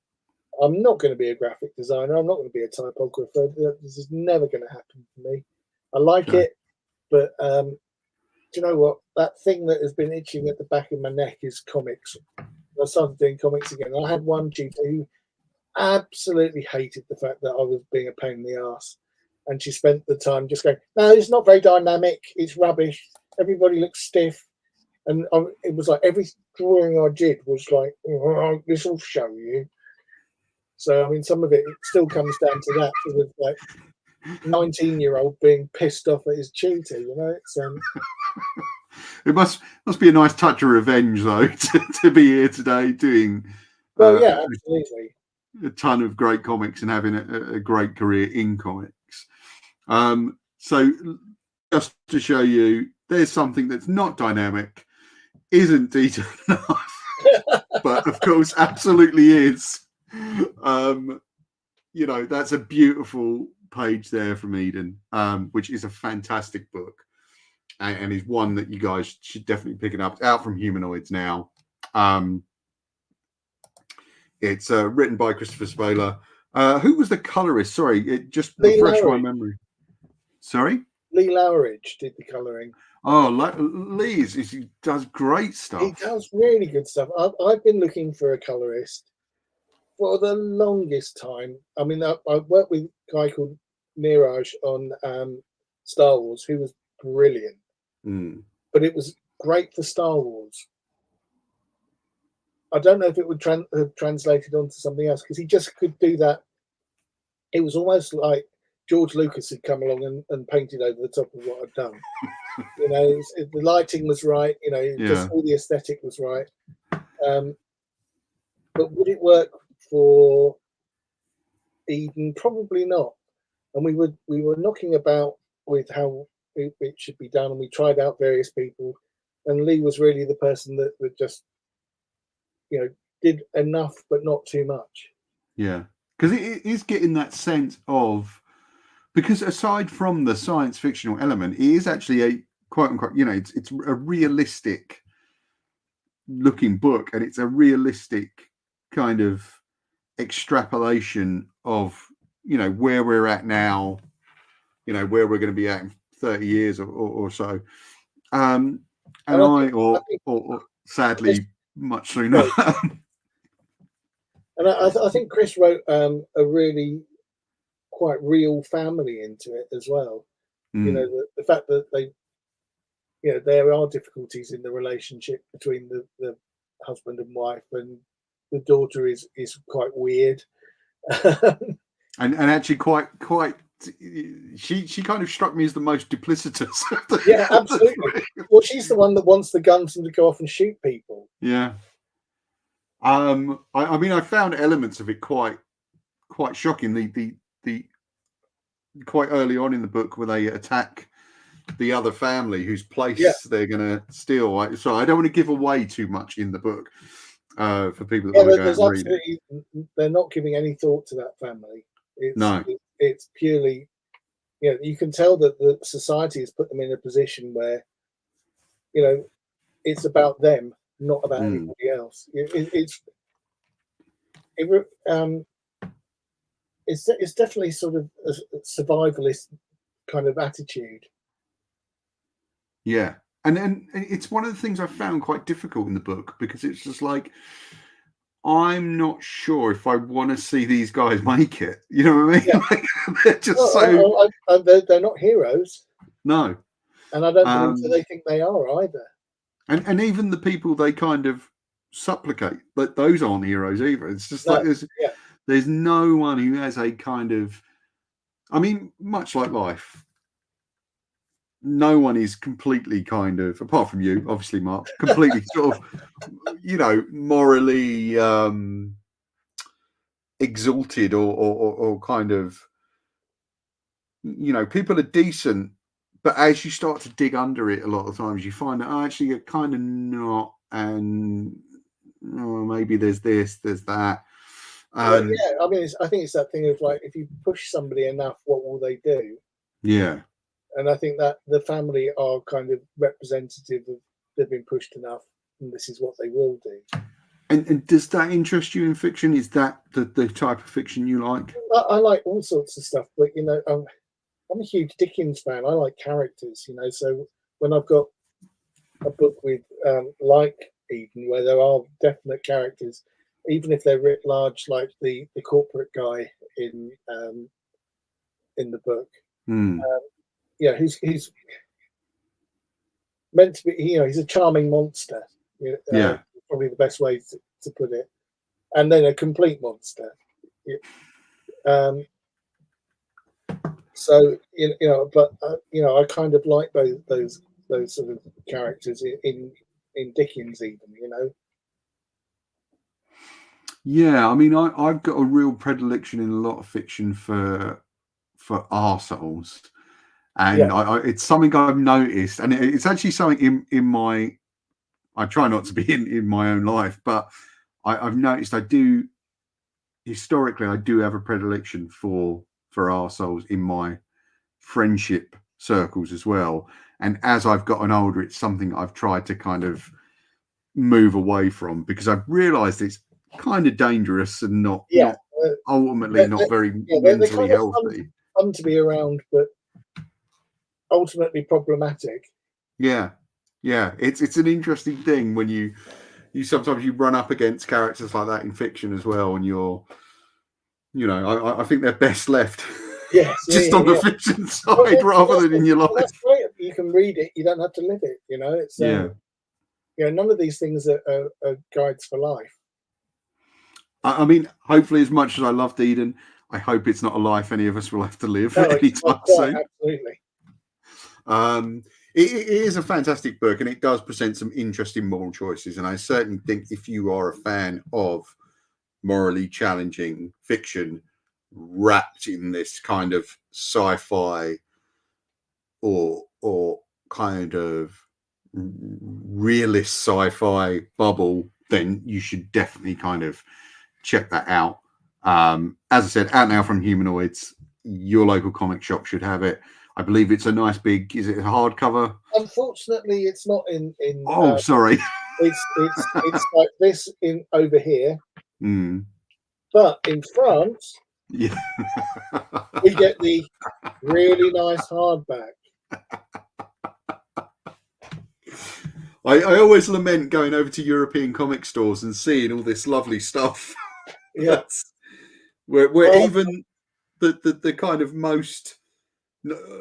B: I'm not going to be a graphic designer. I'm not going to be a typographer. This is never going to happen for me. I like it, but do you know what? That thing that has been itching at the back of my neck is comics. I started doing comics again. I had one tutor who absolutely hated the fact that I was being a pain in the ass, and she spent the time just going, "No, it's not very dynamic. It's rubbish. Everybody looks stiff." And it was like every drawing I did was like, "Oh, this will show you." So I mean, some of it still comes down to that sort of like 19-year-old being pissed off at his tutor. It's
A: it must be a nice touch of revenge, though, to be here today doing.
B: Well, yeah, absolutely.
A: A ton of great comics and having a great career in comics. So just to show you, there's something that's not dynamic, isn't detailed enough. but of course, absolutely is. You know, that's a beautiful page there from Eden, which is a fantastic book, and is one that you guys should definitely pick it up. It's out from Humanoids now. It's written by Christopher Spaler. Who was the colorist? Sorry, it just refreshed my memory. Sorry?
B: Lee Loweridge did the colouring.
A: Oh, Lee he does great stuff.
B: He does really good stuff. I've been looking for a colorist for the longest time. I mean, I worked with a guy called Miraj on Star Wars, who was brilliant. But it was great for Star Wars. I don't know if it would have translated onto something else, because he just could do that. It was almost like George Lucas had come along and painted over the top of what I'd done. You know, the lighting was right. You know, just all the aesthetic was right. But would it work for Eden? Probably not. And we were knocking about with how it should be done, and we tried out various people. And Lee was really the person that just, you know, did enough but not too much.
A: Yeah, because it is getting that sense of, because aside from the science fictional element, it is actually a quote unquote, you know, it's a realistic looking book, and it's a realistic kind of extrapolation of, you know, where we're at now, you know, where we're going to be at in 30 years or so. And sadly, much sooner.
B: And I think Chris wrote a really quite real family into it as well. You know, the fact that they, you know, there are difficulties in the relationship between the husband and wife, and the daughter is quite weird.
A: and actually quite she kind of struck me as the most duplicitous.
B: Yeah, absolutely. Well, she's the one that wants the guns and to go off and shoot people.
A: Yeah. I mean, I found elements of it quite shocking. The quite early on in the book, where they attack the other family whose place they're going to steal. So I don't want to give away too much in the book for people that want to go and read it.
B: They're not giving any thought to that family. It's purely, you know, you can tell that the society has put them in a position where, you know, it's about them, not about anybody else. It's definitely sort of a survivalist kind of attitude.
A: Yeah, and it's one of the things I found quite difficult in the book, because it's just like, I'm not sure if I want to see these guys make it. You know what I mean?
B: Yeah.
A: Like, they're just
B: they're not heroes.
A: No.
B: And I don't believe that they think they are either.
A: And even the people they kind of supplicate, but those aren't heroes either. It's just like there's no one who has a kind of, I mean, much like life, no one is completely kind of, apart from you, obviously, Mark, completely sort of, you know, morally exalted or kind of, you know, people are decent, but as you start to dig under it, a lot of times you find that actually you're kind of not, and maybe there's this, there's that.
B: I mean, I think it's that thing of like, if you push somebody enough, what will they do?
A: Yeah.
B: And I think that the family are kind of representative of, they've been pushed enough, and this is what they will do.
A: And does that interest you in fiction? Is that the type of fiction you like?
B: I like all sorts of stuff, but, you know, I'm a huge Dickens fan. I like characters, you know. So when I've got a book with like Eden, where there are definite characters, even if they're writ large, like the corporate guy in the book, yeah, who's meant to be, you know, he's a charming monster. You know, probably the best way to put it, and then a complete monster. So you know, but you know, I kind of like those sort of characters in Dickens, even, you know.
A: Yeah, I mean, I've got a real predilection in a lot of fiction for arseholes, and it's something I've noticed, and it's actually something in my I try not to be in my own life, but I've noticed historically I do have a predilection for arseholes in my friendship circles as well. And as I've gotten older, it's something I've tried to kind of move away from, because I've realised it's kind of dangerous and not ultimately not very mentally
B: kind
A: healthy.
B: Fun to be around, but ultimately problematic.
A: Yeah, it's an interesting thing when you sometimes you run up against characters like that in fiction as well, and I think they're best left on the fiction side rather than in your life.
B: That's great. You can read it, you don't have to live it. It's none of these things are guides for life.
A: I mean, hopefully, as much as I loved Eden, I hope it's not a life any of us will have to live anytime soon.
B: Absolutely.
A: It is a fantastic book, and it does present some interesting moral choices. And I certainly think if you are a fan of morally challenging fiction wrapped in this kind of sci-fi or kind of realist sci-fi bubble, then you should definitely kind of check that out. As I said, out now from Humanoids. Your local comic shop should have it. I believe it's a nice big. Is it a hardcover?
B: Unfortunately, it's not in.
A: Oh, sorry.
B: It's like this in over here. But in France, we get the really nice hardback.
A: I always lament going over to European comic stores and seeing all this lovely stuff.
B: Yeah,
A: where even the kind of most.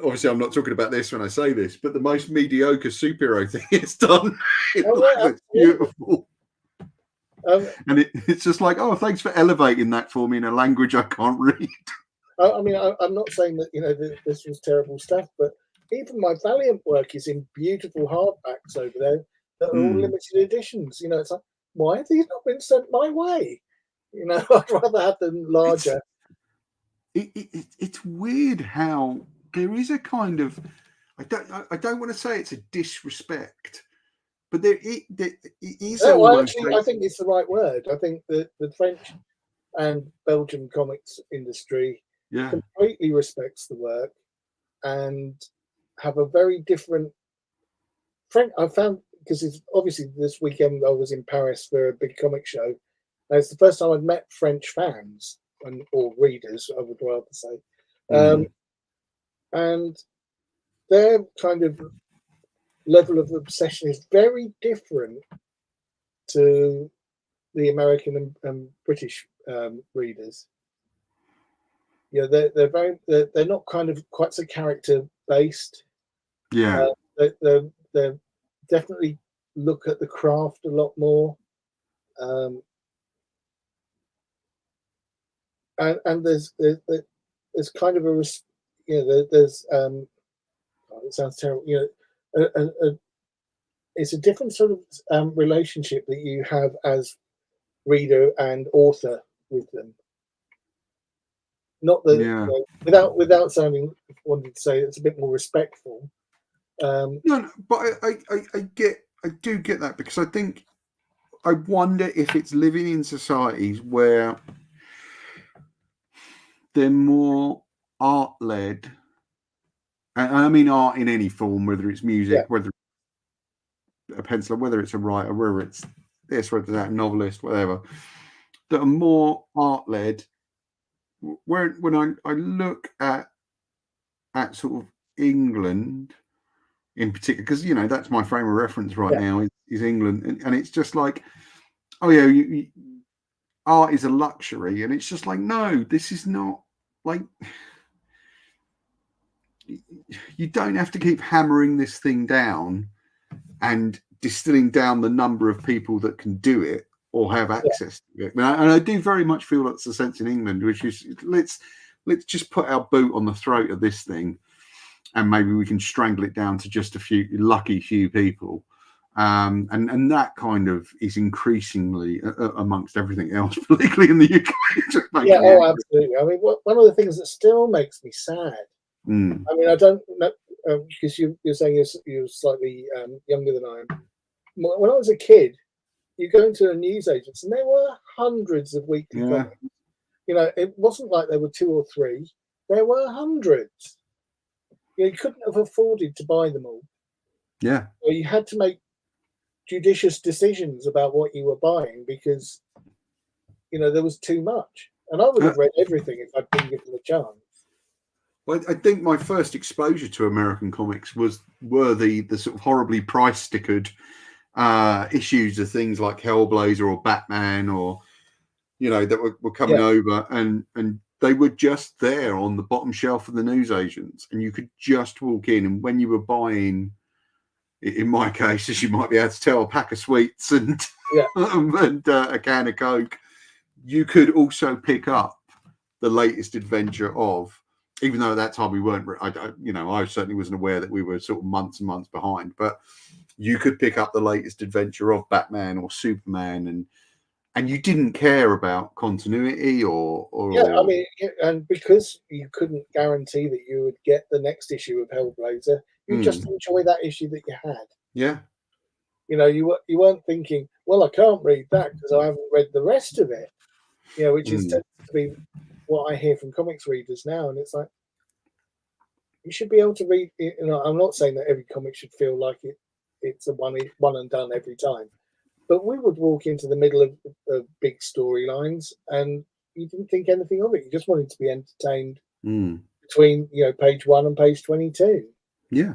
A: Obviously, I'm not talking about this when I say this, but the most mediocre superhero thing is done. It's beautiful. And it's just like, oh, thanks for elevating that for me in a language I can't read.
B: I mean, I'm not saying that, this was terrible stuff, but even my Valiant work is in beautiful hardbacks over there that are all limited editions. It's like, why have these not been sent my way? I'd rather have them larger.
A: It's weird how there is a kind of, I don't want to say it's a disrespect, but there is.
B: Actually, I think it's the right word. I think the French and Belgian comics industry completely respects the work and have a very different. I found, because it's obviously this weekend I was in Paris for a big comic show, and it's the first time I'd met French fans or readers, I would rather say. And their kind of level of obsession is very different to the American and British readers. They're not kind of quite so character based. They definitely look at the craft a lot more. And there's kind of a there's it sounds terrible, it's a different sort of relationship that you have as reader and author with them. Not that without sounding, wanted to say it's a bit more respectful.
A: No, but I do get that, because I wonder if it's living in societies where they're more art led, and I mean art in any form, whether it's music, whether it's a penciler, whether it's a writer, whether it's this, whether it's that, novelist, whatever, that are more art led. When I look at sort of England in particular, because that's my frame of reference right now is England, and it's just like, oh yeah, art is a luxury, and it's just like, no, this is not. Like, you don't have to keep hammering this thing down and distilling down the number of people that can do it or have access to it. And I do very much feel that's the sense in England, which is let's just put our boot on the throat of this thing, and maybe we can strangle it down to just a few lucky few people. And that kind of is increasingly amongst everything else, particularly in the UK.
B: Absolutely. I mean, one of the things that still makes me sad. I mean, I don't know, because you're saying you're slightly younger than I am. when I was a kid, you go into a newsagents and there were hundreds of weekly comics. You know, it wasn't like there were 2 or 3. There were hundreds. You couldn't have afforded to buy them all.
A: Yeah.
B: So you had to make judicious decisions about what you were buying because, you know, there was too much. And I would have read everything if I'd been given the chance.
A: Well, I think my first exposure to American comics were the sort of horribly price stickered issues of things like Hellblazer or Batman, or you know, that were coming over, and they were just there on the bottom shelf of the newsagents, and you could just walk in, and when you were buying, in my case, as you might be able to tell, a pack of sweets and and a can of Coke, you could also pick up the latest adventure of. Even though at that time we weren't, I certainly wasn't aware that we were sort of months and months behind. But you could pick up the latest adventure of Batman or Superman, and you didn't care about continuity or
B: I mean, and because you couldn't guarantee that you would get the next issue of Hellblazer, you just enjoy that issue that you had.
A: Yeah,
B: you know, you weren't thinking, well, I can't read that because I haven't read the rest of it. You know, which is to be what I hear from comics readers now, and it's like you should be able to read. You know, I'm not saying that every comic should feel like it's a one and done every time, but we would walk into the middle of big storylines, and you didn't think anything of it. You just wanted to be entertained between page 1 and page 22.
A: Yeah,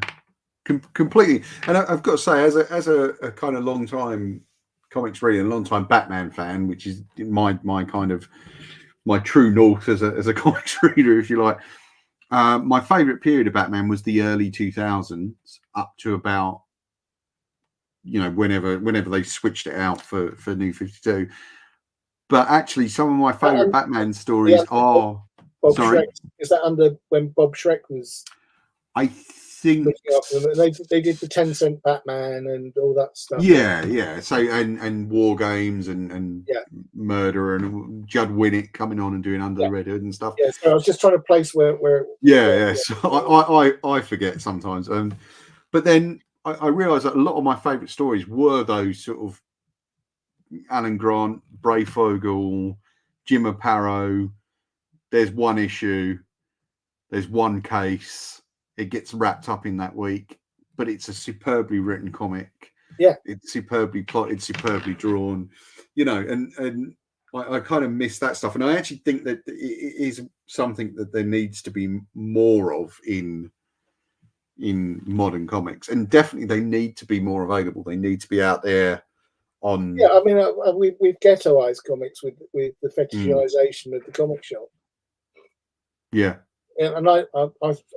A: completely. And I've got to say, as a kind of long time comics reader and long time Batman fan, which is my kind of my true north as a comics reader, if you like. My favourite period of Batman was the early 2000s, up to about whenever they switched it out for New 52. But actually, some of my favourite Batman stories are.
B: Bob
A: sorry,
B: Schreck. Is that under when Bob Schreck was?
A: I think
B: they did the 10-cent Batman and all that stuff.
A: Yeah. So and War Games and Murder and Judd Winnick coming on and doing Under the Red Hood and stuff.
B: Yeah, so I was just trying to place where.
A: So I forget sometimes. But then I realised that a lot of my favourite stories were those sort of Alan Grant, Breyfogle, Jim Aparo. There's one issue. There's one case. It gets wrapped up in that week, but it's a superbly written comic.
B: Yeah,
A: it's superbly plotted, superbly drawn. And I kind of miss that stuff. And I actually think that it is something that there needs to be more of in modern comics, and definitely they need to be more available. They need to be out there on.
B: Yeah, I mean, we've ghettoized comics with the fetishization of the comic shop.
A: Yeah.
B: And I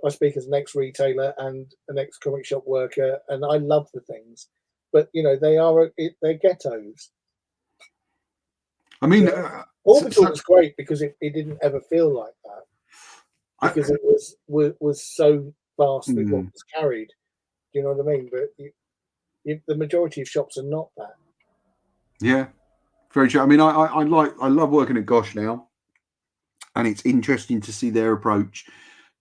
B: speak as an ex-retailer and an ex-comic shop worker, and I love the things, but they're ghettos.
A: I mean,
B: Orbital was great because it didn't ever feel like that, because it was so vast with what was carried. Do you know what I mean? But the majority of shops are not that.
A: Yeah, very true. I mean, I love working at Gosh now. And it's interesting to see their approach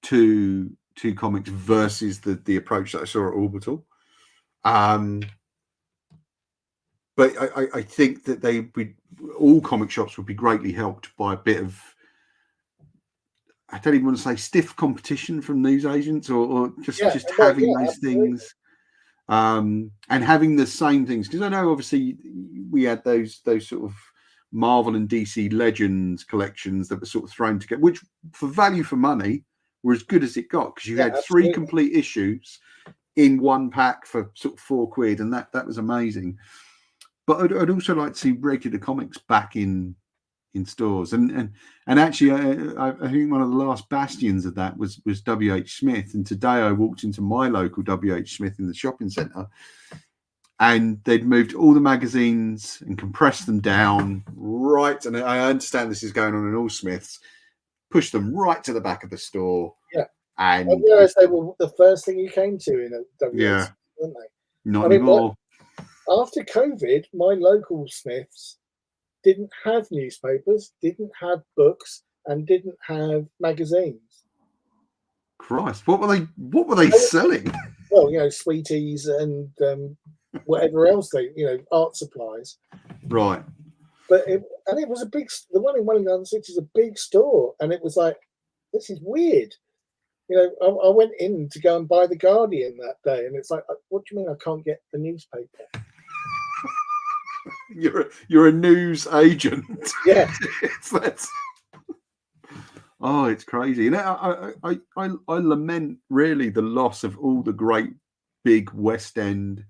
A: to comics versus the approach that I saw at Orbital. But I think that all comic shops would be greatly helped by a bit of, I don't even want to say stiff competition from newsagents, or just having those things, and having the same things. Because I know obviously we had those sort of Marvel and DC Legends collections that were sort of thrown together, which for value for money were as good as it got, because you had 3 complete issues in one pack for sort of £4, and that was amazing. But I'd also like to see regular comics back in stores, and actually I think one of the last bastions of that was WH Smith. And today I walked into my local WH Smith in the shopping centre, and they'd moved all the magazines and compressed them down right. And I understand this is going on in all Smiths. Pushed them right to the back of the store.
B: Yeah,
A: and
B: I realised they were the first thing you came to in a WH, weren't they?
A: Not anymore.
B: After COVID, my local Smiths didn't have newspapers, didn't have books, and didn't have magazines.
A: Christ, what were they selling?
B: Well, sweeties and whatever else they, art supplies.
A: Right.
B: But it was the one in Wellington City is a big store, and it was like, this is weird. I went in to go and buy the Guardian that day, and it's like, what do you mean I can't get the newspaper?
A: You're a news agent.
B: Yeah.
A: Oh, it's crazy. I lament really the loss of all the great big West End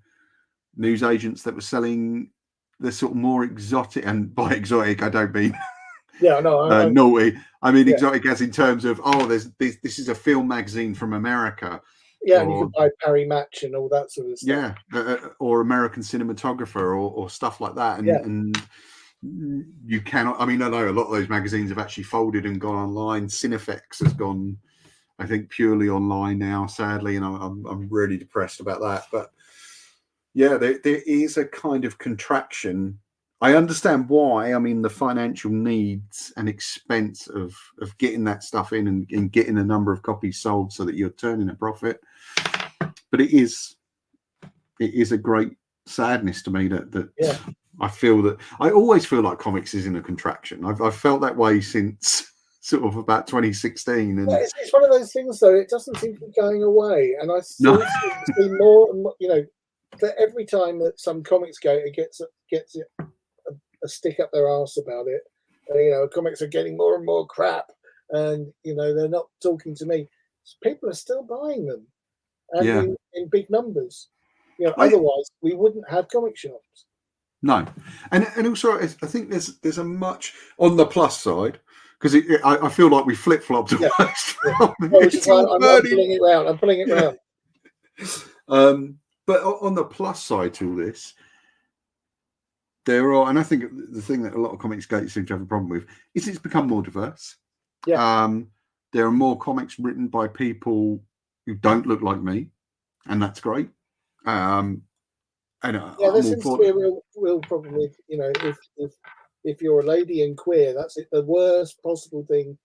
A: news agents that were selling the sort of more exotic, and by exotic I don't mean naughty. I mean exotic as in terms of this is a film magazine from America.
B: Yeah, and you can buy Parry Match and all that sort of stuff.
A: Yeah, or American Cinematographer or stuff like that. And you cannot. I mean, I know a lot of those magazines have actually folded and gone online. Cinefex has gone, I think, purely online now, sadly, and I'm really depressed about that. But yeah, there is a kind of contraction. I understand why. I mean, the financial needs and expense of getting that stuff in and getting a number of copies sold so that you're turning a profit. But it is a great sadness to me that I feel that I always feel like comics is in a contraction. I've felt that way since sort of about 2016. And
B: it's one of those things, though. It doesn't seem to be going away, and I still see more and more. That every time that some comics gator gets a stick up their arse about it, comics are getting more and more crap, and they're not talking to me. People are still buying them, and in big numbers. Otherwise we wouldn't have comic shops.
A: No, and also I think there's a much on the plus side, because I feel like we flip flopped.
B: I'm pulling it round. I'm pulling it round.
A: But on the plus side to all this, there are, and I think the thing that a lot of comics gators seem to have a problem with is it's become more diverse.
B: Yeah.
A: There are more comics written by people who don't look like me, and that's great. And
B: there seems to be a real problem with, if you're a lady and queer, that's the worst possible thing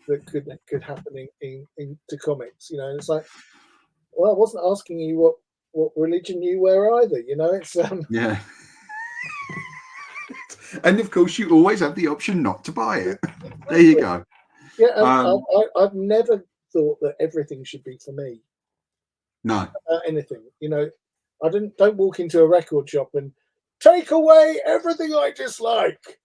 B: that could happen into comics. It's like, well, I wasn't asking you what religion you wear either. It's
A: yeah. And of course, you always have the option not to buy it. There you go.
B: Yeah, I've never thought that everything should be for me.
A: No.
B: Anything, I don't walk into a record shop and take away everything I dislike.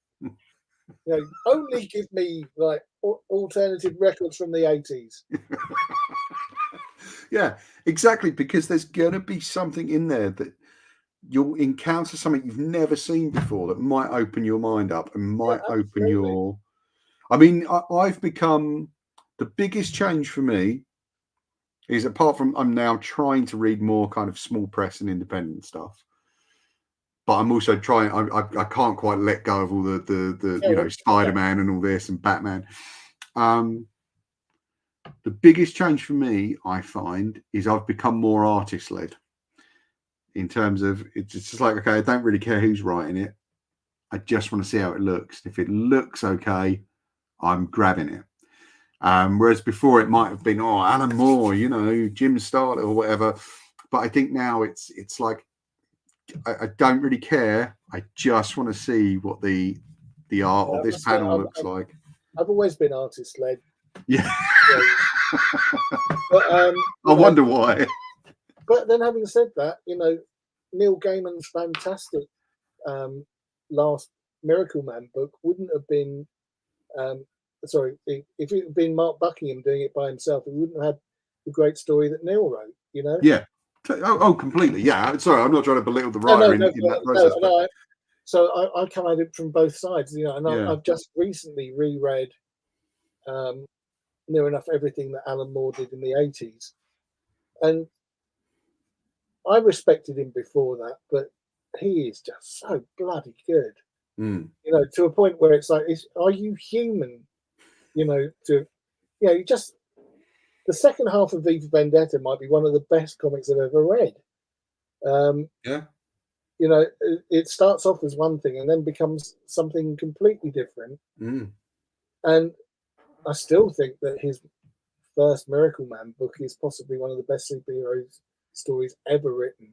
B: Only give me like alternative records from the 80s.
A: Yeah, exactly, because there's going to be something in there that you'll encounter something you've never seen before that might open your mind up and might open your. I mean, I've become the biggest change for me is, apart from I'm now trying to read more kind of small press and independent stuff, but I'm also trying. I can't quite let go of all the Spider-Man and all this and Batman. The biggest change for me, I find, is I've become more artist-led. In terms of, it's just like, okay, I don't really care who's writing it. I just want to see how it looks. If it looks okay, I'm grabbing it. Whereas before it might have been, Alan Moore, Jim Starlin or whatever. But I think now it's like, I don't really care. I just want to see what the art of this panel looks like.
B: I've always been artist-led.
A: Yeah. But, I wonder why.
B: But then, having said that, Neil Gaiman's fantastic last Miracle Man book wouldn't have been. Sorry, if it had been Mark Buckingham doing it by himself, it wouldn't have had the great story that Neil wrote.
A: Yeah. Oh, completely. Yeah. Sorry, I'm not trying to belittle the writer in that process.
B: So I come at it from both sides, and I've just recently reread near enough everything that Alan Moore did in the 80s, and I respected him before that, but he is just so bloody good. To a point where it's like, are you human? Just the second half of V for Vendetta might be one of the best comics I've ever read. It starts off as one thing and then becomes something completely different. And I still think that his first Miracle Man book is possibly one of the best superhero stories ever written.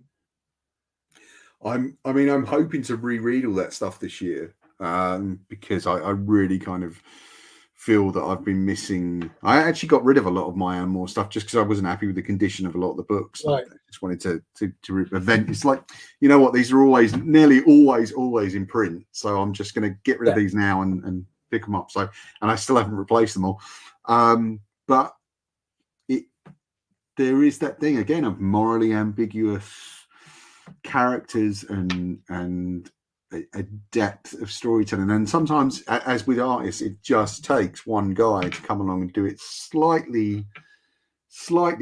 A: I'm hoping to reread all that stuff this year, because I really kind of feel that I've been missing. I actually got rid of a lot of my own more stuff just because I wasn't happy with the condition of a lot of the books.
B: Right.
A: I just wanted to event. It's like, you know what, these are nearly always in print, so I'm just going to get rid of these now and pick them up. So, and I still haven't replaced them all, but there is that thing again of morally ambiguous characters and a depth of storytelling, and sometimes, as with artists, it just takes one guy to come along and do it slightly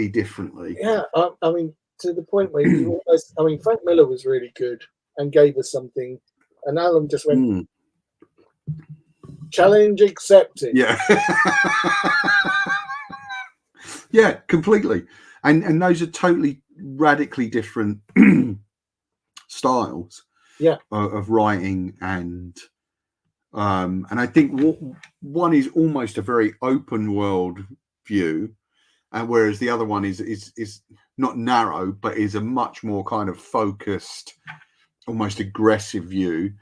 A: differently.
B: Yeah, I mean, to the point where you almost, I mean, Frank Miller was really good and gave us something, and Alan just went, challenge accepted.
A: Yeah. Yeah, completely. And those are totally radically different styles of writing, and I think one is almost a very open world view, and whereas the other one is not narrow, but is a much more kind of focused, almost aggressive view.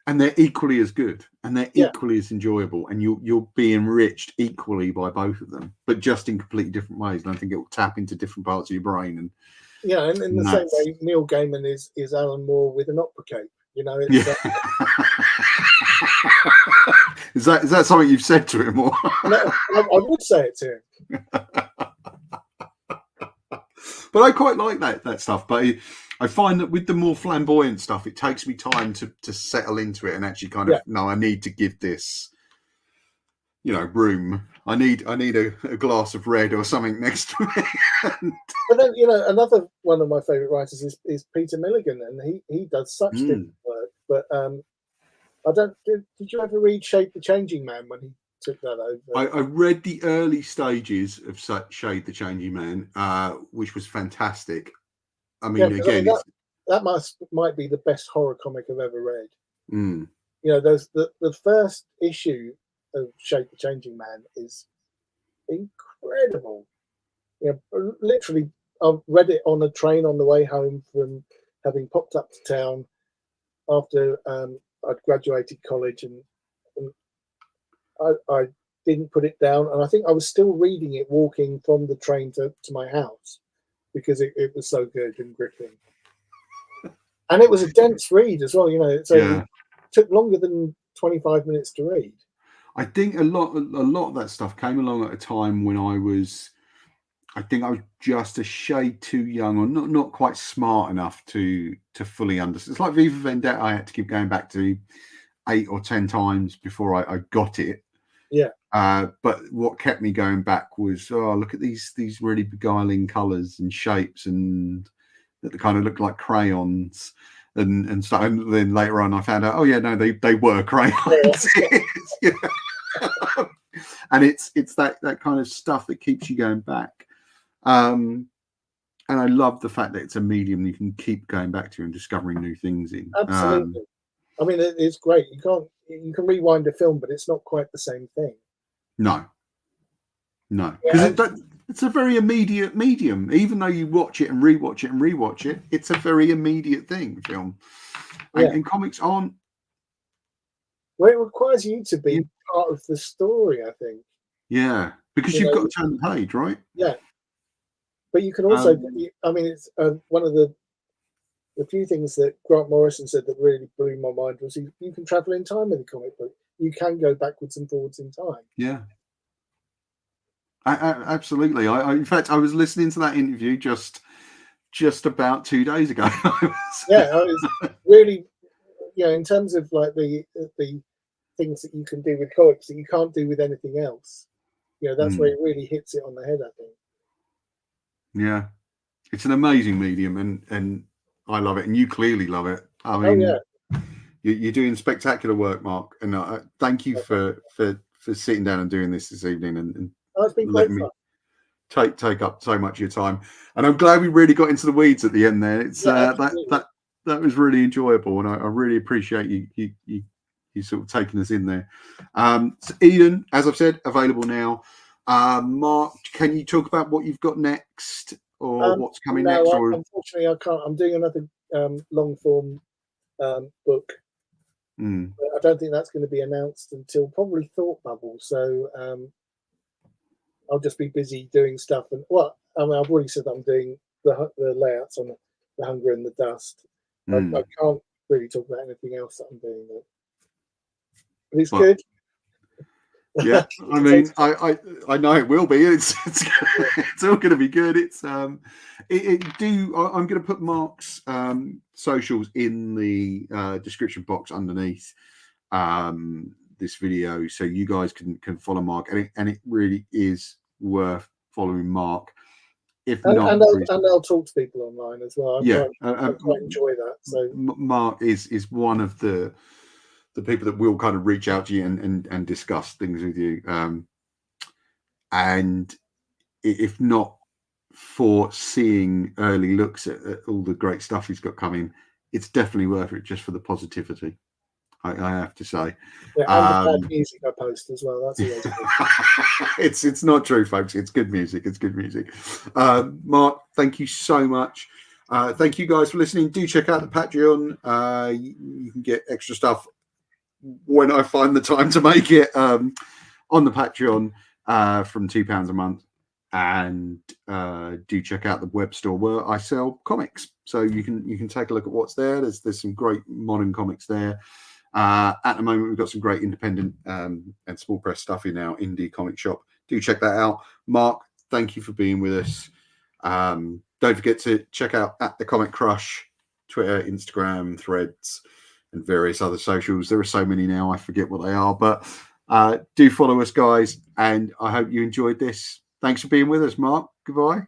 A: And they're equally as good, and they're equally as enjoyable, and you'll be enriched equally by both of them, but just in completely different ways. And I think it will tap into different parts of your brain. And
B: and in the same way, Neil Gaiman is Alan Moore with an opera cape. You know, it's,
A: is that something you've said to him? Or
B: no, I would say it to him.
A: But I quite like that stuff. But I find that with the more flamboyant stuff, it takes me time to settle into it and actually kind of, no, I need to give this, room. I need a glass of red or something next to me.
B: But then, another one of my favourite writers is Peter Milligan, and he does such different work. But I don't. Did you ever read Shade the Changing Man when he took that over?
A: I read the early stages of Shade the Changing Man, which was fantastic. I mean, again,
B: that might be the best horror comic I've ever read.
A: Mm.
B: The first issue of Shade the Changing Man is incredible. Literally, I read it on a train on the way home from having popped up to town after I'd graduated college, and I didn't put it down, and I think I was still reading it walking from the train to my house because it was so good and gripping. And it was a dense read as well, it took longer than 25 minutes to read.
A: I think a lot of that stuff came along at a time when I was just a shade too young, or not quite smart enough to fully understand. It's like Viva Vendetta. I had to keep going back to 8 or 10 times before I got it.
B: Yeah.
A: But what kept me going back was, look at these really beguiling colours and shapes, and that kind of look like crayons and stuff. And then later on, I found out, they were crayons. And it's that kind of stuff that keeps you going back. And I love the fact that it's a medium you can keep going back to and discovering new things in.
B: Absolutely. I mean, it's great. You can rewind a film, but it's not quite the same thing.
A: No, because it's a very immediate medium. Even though you watch it and rewatch it, it's a very immediate thing. Film and comics aren't.
B: Well, it requires you to be part of the story, I think.
A: Yeah, because you've got to turn the page, right?
B: Yeah, but you can also. I mean, it's one of the few things that Grant Morrison said that really blew my mind was you can travel in time with a comic book. You can go backwards and forwards in time.
A: Yeah. Absolutely. In fact, I was listening to that interview just about 2 days ago.
B: I was really, in terms of like the things that you can do with comics that you can't do with anything else. That's where it really hits it on the head, I think.
A: Yeah, it's an amazing medium, and I love it, and you clearly love it. I mean, you're doing spectacular work, Mark, and thank you for sitting down and doing this evening and
B: it's been great fun.
A: Take up so much of your time. And I'm glad we really got into the weeds at the end there. It's that was really enjoyable, and I really appreciate you sort of taking us in there. So Eden, as I've said, available now. Mark, can you talk about what you've got next, or what's coming next? Or...
B: Unfortunately, I can't. I'm doing another long form book. But I don't think that's going to be announced until probably Thought Bubble. So I'll just be busy doing stuff. And I've already said that I'm doing the layouts on the Hunger and the Dust. I can't really talk about anything else that I'm doing. But it's good.
A: Yeah, I mean, I know it will be. It's all going to be good. I'm going to put Marc's socials in the description box underneath this video, so you guys can follow Marc, and it really is worth following Marc. If not,
B: and I'll talk to people online as well. I quite enjoy that. So
A: Marc is one of the people that will kind of reach out to you and discuss things with you. And if not for seeing early looks at all the great stuff he's got coming, it's definitely worth it just for the positivity, I have to say.
B: Yeah, and the bad music I post as well. That's always good.
A: It's not true, folks. It's good music. It's good music. Marc, thank you so much. Thank you guys for listening. Do check out the Patreon. You can get extra stuff when I find the time to make it on the Patreon from £2 a month, and do check out the web store where I sell comics, so you can take a look at what's there. There's some great modern comics there. At the moment we've got some great independent and small press stuff in our indie comic shop. Do check that out. Marc, thank you for being with us. Don't forget to check out at the Comic Crush, Twitter, Instagram, Threads, and various other socials. There are so many now, I forget what they are, but do follow us, guys, and I hope you enjoyed this. Thanks for being with us, Marc. Goodbye.